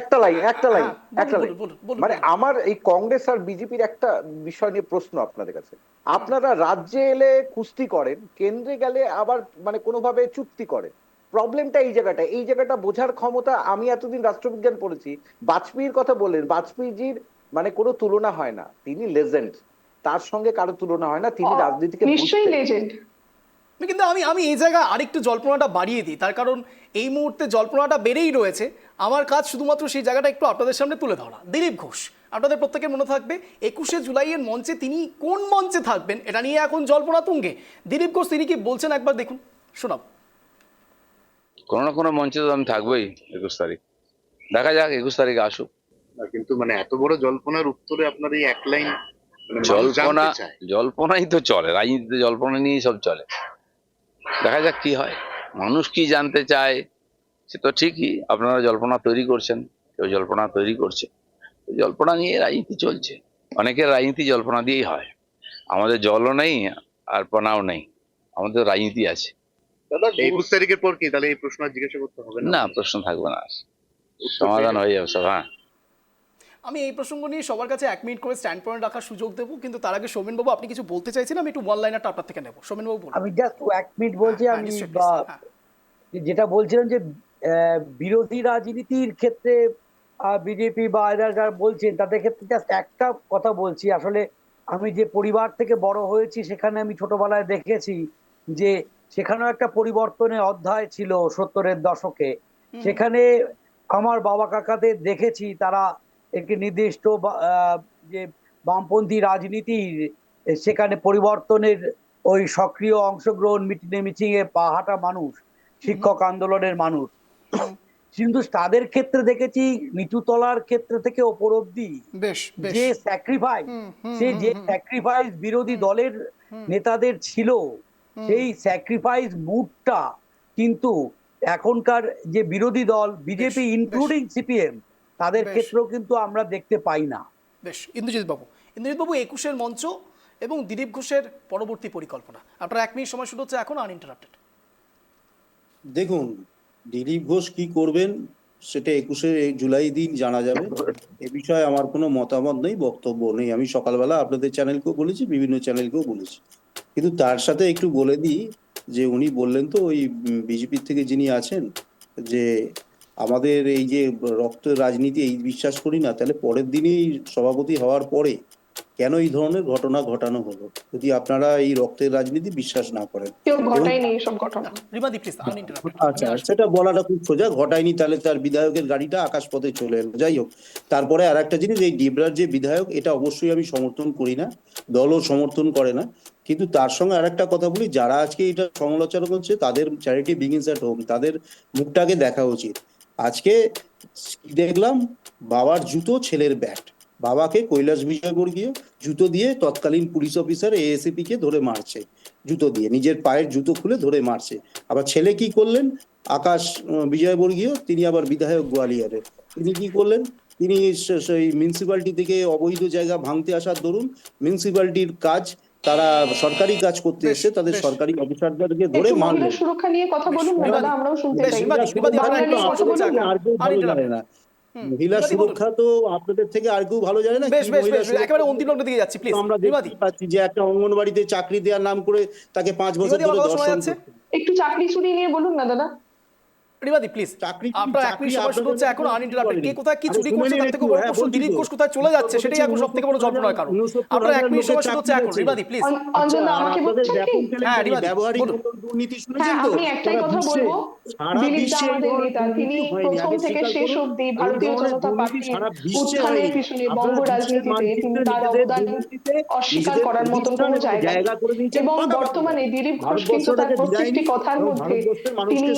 Speaker 9: মানে আমার এই কংগ্রেস আর বিজেপির একটা বিষয় নিয়ে প্রশ্ন আপনাদের কাছে। আপনারা রাজ্যে এলে কুস্তি করেন, কেন্দ্রে গেলে আবার মানে কোনোভাবে চুক্তি করেন। প্রবলেমটা এই জায়গাটা বোঝার ক্ষমতা, আমি এতদিন রাষ্ট্রবিজ্ঞান পড়েছি, বাজপেয়ীর কথা বললেন, বাজপেয়ীজির মানে কোনো তুলনা হয় না, তিনি লেজেন্ড, তার সঙ্গে কারো তুলনা হয় না, তিনি রাজনীতিকে
Speaker 5: নিশ্চয়ই লেজেন্ড।
Speaker 1: কিন্তু আমি এই জায়গায় আরেকটু জল্পনাটা বাড়িয়ে দিই, তার কারণ এই মুহূর্তে জল্পনাটা বেড়েই রয়েছে। আমার কাজ শুধুমাত্র সেই জায়গাটা একটু আপনাদের সামনে তুলে ধরা। দিলীপ ঘোষ, আপনাদের প্রত্যেকের মনে থাকবে 21শে জুলাইয়ের মঞ্চে তিনি কোন মঞ্চে থাকবেন এটা নিয়ে এখন জল্পনা তুঙ্গে। দিলীপ ঘোষ তিনি কি বলছেন একবার দেখুন, শোনাব।
Speaker 8: কোনো না কোনো মঞ্চে তো আমি থাকবোই 21 তারিখ, দেখা যাক 21 তারিখে আসুক।
Speaker 11: কিন্তু মানে এত বড় জল্পনার উত্তরে আপনার এই এক লাইন
Speaker 8: জল্পনাই তো চলে রাজনীতিতে, জল্পনা নিয়েই সব চলে। দেখা যাক কি হয়, মানুষ কি জানতে চায় সে তো ঠিকই। আপনারা জল্পনা তৈরি করছেন, কেউ জল্পনা তৈরি করছে, জল্পনা নিয়ে রাজনীতি চলছে। অনেকের রাজনীতি জল্পনা দিয়েই হয়। আমাদের জলও নেই আর পনাও নেই, আমাদের রাজনীতি আছে।
Speaker 7: 21 তারিখের পর কি তাহলে এই প্রশ্ন আর জিজ্ঞাসা করতে হবে
Speaker 8: না, প্রশ্ন থাকবে না, সমাধান হয়ে যাবে সব। হ্যাঁ,
Speaker 1: আমি এই প্রসঙ্গ নিয়ে সবার কাছে 1 মিনিট করে স্ট্যান্ড পয়েন্ট রাখার সুযোগ দেবো, কিন্তু তার আগে সৌমেনবাবু আপনি কিছু বলতে চাইছেন, আমি একটু ওয়ান লাইনারটা আপনার থেকে নেবো। সৌমেনবাবু বলুন।
Speaker 6: আমি জাস্ট 1 মিনিট বলছি।
Speaker 1: হ্যাঁ,
Speaker 6: আমি
Speaker 1: নিশ্চয়ই, please, হ্যাঁ।
Speaker 6: যেটা বলছিলাম যে বিরোধী রাজনীতির ক্ষেত্রে বিজেপি বা এরা যারা বলছেন তাদের ক্ষেত্রে জাস্ট একটা কথা বলছি। আসলে আমি যে পরিবার থেকে বড় হয়েছি সেখানে আমি ছোটবেলায় দেখেছি যে সেখানেও একটা পরিবর্তনের অধ্যায় ছিল 70-এর দশকে। সেখানে আমার বাবা কাকাদের দেখেছি তারা একটি নির্দিষ্ট যে বামপন্থী রাজনীতির সেখানে পরিবর্তনের ওই সক্রিয় অংশগ্রহণ, মিটিংয়ে পা হাঁটা মানুষ, শিক্ষক আন্দোলনের মানুষ। কিন্তু তাদের ক্ষেত্রে দেখেছি নিচুতলার ক্ষেত্র থেকে ওপর অব্দি যে স্যাক্রিফাইস, যে স্যাক্রিফাইস বিরোধী দলের নেতাদের ছিল, সেই স্যাক্রিফাইস মুডটা কিন্তু এখনকার যে বিরোধী দল বিজেপি ইনক্লুডিং সিপিএম তাদের ক্ষেত্রেও কিন্তু আমরা দেখতে পাই না।
Speaker 1: বেশ, ইন্দ্রজিৎ বাবু 21-এর মঞ্চ এবং দিলীপ ঘোষের পরবর্তী পরিকল্পনা, আপনার 1 মিনিট সময় শুরু হচ্ছে এখন, আনইন্টারাপ্টেড।
Speaker 10: দেখুন, দিলীপ ঘোষ কি করবেন সেটা 21শে জুলাই দিন জানা যাবে। এ বিষয়ে আমার কোনো মতামত নেই, বক্তব্য নেই। আমি সকালবেলা আপনাদের চ্যানেলকেও বলেছি, বিভিন্ন চ্যানেলকেও বলেছি। কিন্তু তার সাথে একটু বলে দিই যে উনি বললেন তো ওই বিজেপি থেকে যিনি আছেন যে আমাদের এই যে রক্ত রাজনীতি এই বিশ্বাস করি না, তাহলে পরের দিনই সভাপতি হওয়ার পরে কেন এই ধরনের ঘটনা ঘটানো হলো যদি আপনারা এই রক্তের রাজনীতি বিশ্বাস না করেন? আচ্ছা, সেটা বলাটা খুব সোজা, ঘটায়নি তাহলে তার বিধায়কের গাড়িটা আকাশপথে চলে এলো। যাই হোক, তারপরে আর একটা জিনিস, এই ডিবরার যে বিধায়ক, এটা অবশ্যই আমি সমর্থন করি না, দলও সমর্থন করে না। কিন্তু তার সঙ্গে আর একটা কথা বলি, যারা আজকে এটা সমালোচনা করছে তাদের চ্যারিটি বিগিনস এট হোম, তাদের মুখটাকে দেখা উচিত। আজকে দেখলাম বাবার জুতো ছেলের ব্যাট, বাবাকে কৈলাস বিজয়বর্গীয় জুতো দিয়ে তৎকালীন পুলিশ অফিসার এএসিপি কে ধরে মারছে, জুতো দিয়ে নিজের পায়ের জুতো খুলে ধরে মারছে। আবার ছেলে কি করলেন, আকাশ বিজয়বর্গীয়, তিনি আবার বিধায়ক গোয়ালিয়রের, তিনি কি করলেন, তিনি সেই মিউনিসিপ্যালিটি থেকে অবৈধ জায়গা ভাঙতে আসার দরুন মিউনিসিপ্যালিটির কাজ, তারা সরকারি কাজ করতে এসে তাদের সরকারি অফিসারদেরকে ধরে মারলেন।
Speaker 5: সুরক্ষা নিয়ে কথা বলুন না দাদা, আমরাও শুনতে চাই।
Speaker 10: মহিলা সুরক্ষা তো আপনাদের থেকে আর কেউ ভালো জানে না।
Speaker 1: একেবারে অন্তিম লগ্নের দিকে যাচ্ছি, প্লিজ।
Speaker 10: আমরা দেখতে পাচ্ছি যে একটা অঙ্গনবাড়িতে চাকরি দেওয়ার নাম করে তাকে 5 বছর ধরে ধর্ষণ করছে।
Speaker 5: একটু চাকরি চুরি নিয়ে বলুন না দাদা।
Speaker 1: রিবাদি প্লিজ, আপনার 1 মিনিট সময় শুরু হচ্ছে এখন, আনইন্টারাপ্টেড। কে কোথায় কি চুরি করছে তার থেকে বড় প্রশ্ন দিলীপ ঘোষ কোথায় চলে যাচ্ছে, সেটাই এখন সবথেকে বড় জল্পনার কারণ। আপনার 1 মিনিট সময় শুরু হচ্ছে এখন, রিবাদি প্লিজ।
Speaker 5: অঞ্জনা আমাকে বলছেন কি?
Speaker 1: হ্যাঁ রিবাদি,
Speaker 10: ব্যবহারিক দুর্নীতি শুনেছেন তো?
Speaker 5: আমি একটাই কথা বলবো, দিলীপ দা আমাদের নেতা, তিনি প্রথম থেকে শেষ অবধি ভারতীয় জনতা পার্টির উত্থানের পিছনে বঙ্গ রাজনীতিতে তিনি তার অবদান অস্বীকার করার মতন কোনো জায়গা নেই। এবং বর্তমানে দিলীপ ঘোষ কিন্তু তার প্রত্যেকটি কথার মধ্যে তিনি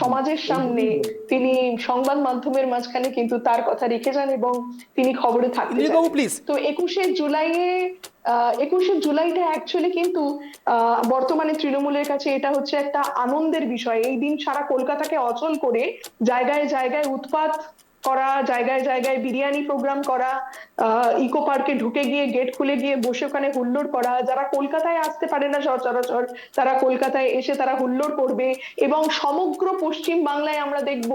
Speaker 5: সমাজের সামনে, তিনি সংবাদ মাধ্যমের মাঝখানে কিন্তু তার কথা রেখে যান এবং তিনি খবরে থাকতে চান। তো 21শে জুলাইটা অ্যাকচুয়ালি কিন্তু বর্তমানে তৃণমূলের কাছে এটা হচ্ছে একটা আনন্দের বিষয়। এই দিন সারা কলকাতাকে অচল করে জায়গায় জায়গায় উৎপাত করা, জায়গায় জায়গায় বিরিয়ানি প্রোগ্রাম করা, ইকো পার্কে ঢুকে গিয়ে গেট খুলে গিয়ে বসে ওখানে হুল্লোড় করা, যারা কলকাতায় আসতে পারে না সচরাচর তারা কলকাতায় এসে তারা হুল্লোড় করবে। এবং সমগ্র পশ্চিম বাংলায় আমরা দেখব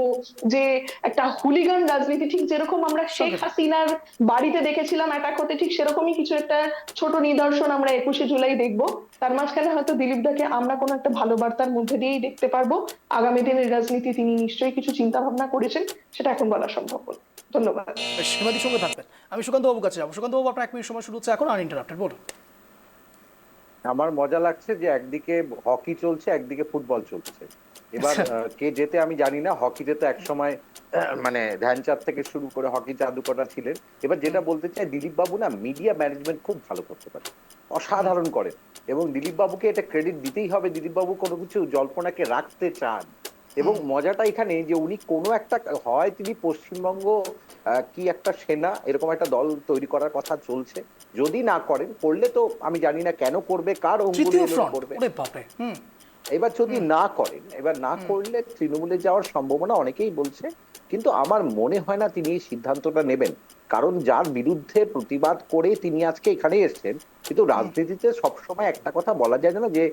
Speaker 5: যে একটা হুলিগান রাজনীতি, ঠিক যেরকম আমরা শেখ হাসিনার বাড়িতে দেখেছিলাম অ্যাটাক হতে, ঠিক সেরকমই কিছু একটা ছোট নিদর্শন আমরা 21শে জুলাই দেখবো। তার মাঝখানে হয়তো দিলীপ দাকে আমরা কোনো একটা ভালো বার্তার মধ্যে দিয়েই দেখতে পারবো। আগামী দিনের রাজনীতি তিনি নিশ্চয়ই কিছু চিন্তা ভাবনা করেছেন, সেটা এখন বলা সম্ভব নয়। ধন্যবাদ।
Speaker 1: সীমাদির সঙ্গে থাকবেন, আমি সুকান্ত বাবুর কাছে যাবো। সুকান্ত বাবু, আপনার 1 মিনিট সময় শুরু হচ্ছে এখন, আনইন্টারাপ্টেড, বলুন।
Speaker 9: আমার মজা লাগছে যে একদিকে হকি চলছে, একদিকে ফুটবল চলছে। এবার কে জেতে আমি জানি না। হকিতে তো একসময় মানে ধ্যানচাঁদ থেকে শুরু করে হকি জাদুকররা ছিলেন। এবার যেটা বলতে চাই, দিলীপ বাবু না মিডিয়া ম্যানেজমেন্ট খুব ভালো করতে পারে, অসাধারণ করেন। এবং দিলীপ বাবুকে এটা ক্রেডিট দিতেই হবে, দিলীপ বাবু কোনো কিছু জল্পনাকে রাখতে চান। এবং মজাটা এখানে যে উনি কোনো একটা, হয় তিনি পশ্চিমবঙ্গ কি একটা সেনা এরকম একটা দল তৈরি করার কথা চলছে, যদি না করেন, করলে তো আমি জানি না কেন করবে, কার অঙ্গুলে করবে। এবার যদি না করেন, এবার না করলে তৃণমূলে যাওয়ার সম্ভাবনা অনেকেই বলছে, কিন্তু আমার মনে হয় না তিনি এই সিদ্ধান্তটা নেবেন। কারণ যার বিরুদ্ধে প্রতিবাদ করে তিনি আজকে এখানে এসেছেন। কিন্তু রাজনীতিতে সবসময় একটা কথা বলা যায় না যে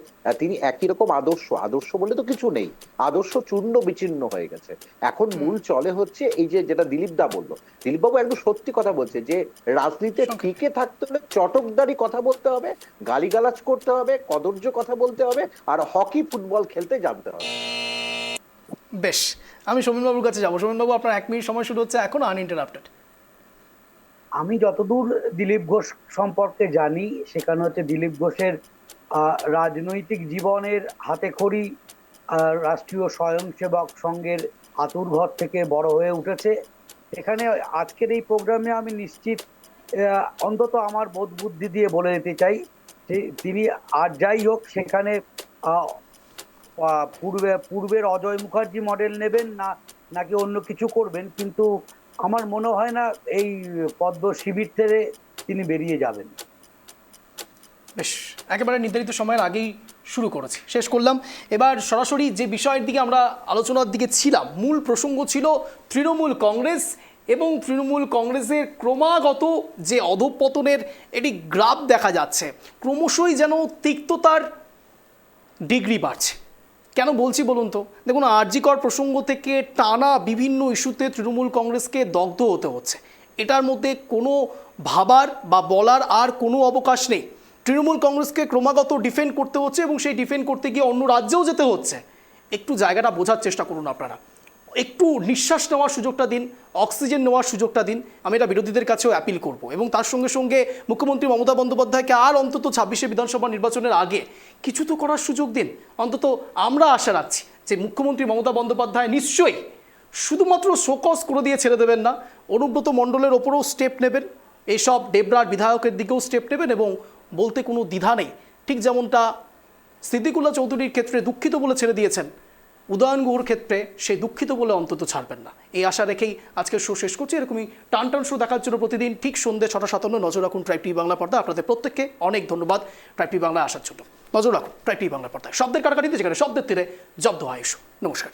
Speaker 9: তিনি একই রকম আদর্শ বলে তো কিছু নেই, আদর্শ চূর্ণ বিচীর্ণ হয়ে গেছে। এখন মূল চলে হচ্ছে এই যে যেটা দিলীপ দা বললো, দিলীপ বাবু একদম সত্যি কথা বলছে যে রাজনীতিতে টিকে থাকতে হলে চটকদারি কথা বলতে হবে, গালিগালাজ করতে হবে, কদর্য কথা বলতে হবে, আর হকি ফুটবল খেলতে জানতে হবে।
Speaker 1: বেশ, আমি সোমেনবাবুর কাছে যাবো। সোমেনবাবু, আপনার 1 মিনিট সময় শুরু হচ্ছে এখন, আনইন্টারাপ্টেড।
Speaker 6: আমি যতদূর দিলীপ ঘোষ সম্পর্কে জানি সেখানে হচ্ছে দিলীপ ঘোষের রাজনৈতিক জীবনের হাতেখড়ি রাষ্ট্রীয় স্বয়ংসেবক সংঘের আতুরঘর থেকে বড় হয়ে উঠেছে। এখানে আজকের এই প্রোগ্রামে আমি নিশ্চিত অন্তত আমার বোধ বুদ্ধি দিয়ে বলে দিতে চাই যে তিনি আর যাই হোক সেখানে পূর্বের অজয় মুখার্জি মডেল নেবেন নাকি অন্য কিছু করবেন, কিন্তু আমার মনে হয় না এই পদ্ম শিবির থেকে তিনি বেরিয়ে যাবেন।
Speaker 1: বেশ, একেবারে নির্ধারিত সময়ের আগেই শুরু করেছি, শেষ করলাম। এবার সরাসরি যে বিষয়ের দিকে আমরা আলোচনার দিকে ছিলাম, মূল প্রসঙ্গ ছিল তৃণমূল কংগ্রেস এবং তৃণমূল কংগ্রেসের ক্রমাগত যে অধঃপতনের একটি গ্রাফ দেখা যাচ্ছে। ক্রমশই যেন তিক্ততার ডিগ্রি বাড়ছে। কেন বলছি বলুন তো? দেখুন, আরজিকর প্রসঙ্গ থেকে টানা বিভিন্ন ইস্যুতে তৃণমূল কংগ্রেসকে দগ্ধ হতে হচ্ছে। এটার মধ্যে কোনো ভাবার বা বলার আর কোনো অবকাশ নেই। তৃণমূল কংগ্রেসকে ক্রমাগত ডিফেন্ড করতে হচ্ছে এবং সেই ডিফেন্ড করতে গিয়ে অন্য রাজ্যেও যেতে হচ্ছে। একটু জায়গাটা বোঝার চেষ্টা করুন আপনারা, একটু নিঃশ্বাস নেওয়ার সুযোগটা দিন, অক্সিজেন নেওয়ার সুযোগটা দিন। আমি এটা বিরোধীদের কাছেও অ্যাপিল করব। এবং তার সঙ্গে সঙ্গে মুখ্যমন্ত্রী মমতা বন্দ্যোপাধ্যায়কে আর অন্তত 26শে বিধানসভা নির্বাচনের আগে কিছু তো করার সুযোগ দিন। অন্তত আমরা আশা রাখছি যে মুখ্যমন্ত্রী মমতা বন্দ্যোপাধ্যায় নিশ্চয়ই শুধুমাত্র শোকজ করে দিয়ে ছেড়ে দেবেন না, অনুব্রত মণ্ডলের ওপরেও স্টেপ নেবেন, এইসব ডেবরার বিধায়কের দিকেও স্টেপ নেবেন এবং বলতে কোনো দ্বিধা নেই। ঠিক যেমনটা সিদ্দিকুল্লাহ চৌধুরীর ক্ষেত্রে দুঃখিত বলে ছেড়ে দিয়েছেন, উদয়ন গুহর ক্ষেত্রে সেই দুঃখিত বলে অন্তত ছাড়বেন না। এই আশা রেখেই আজকের শো শেষ করছি। এরকমই টান শো দেখার জন্য প্রতিদিন ঠিক সন্ধ্যে 6:57 নজর রাখুন ট্রাইব টিভি বাংলা পর্দা। আপনাদের প্রত্যেককে অনেক ধন্যবাদ ট্রাইব টিভি বাংলায় আসার জন্য। নজর রাখুন ট্রাইব টিভি বাংলা পর্দায়, শব্দের কাটাকাটিতে যেখানে শব্দের তীরে জব্দ হয়। নমস্কার।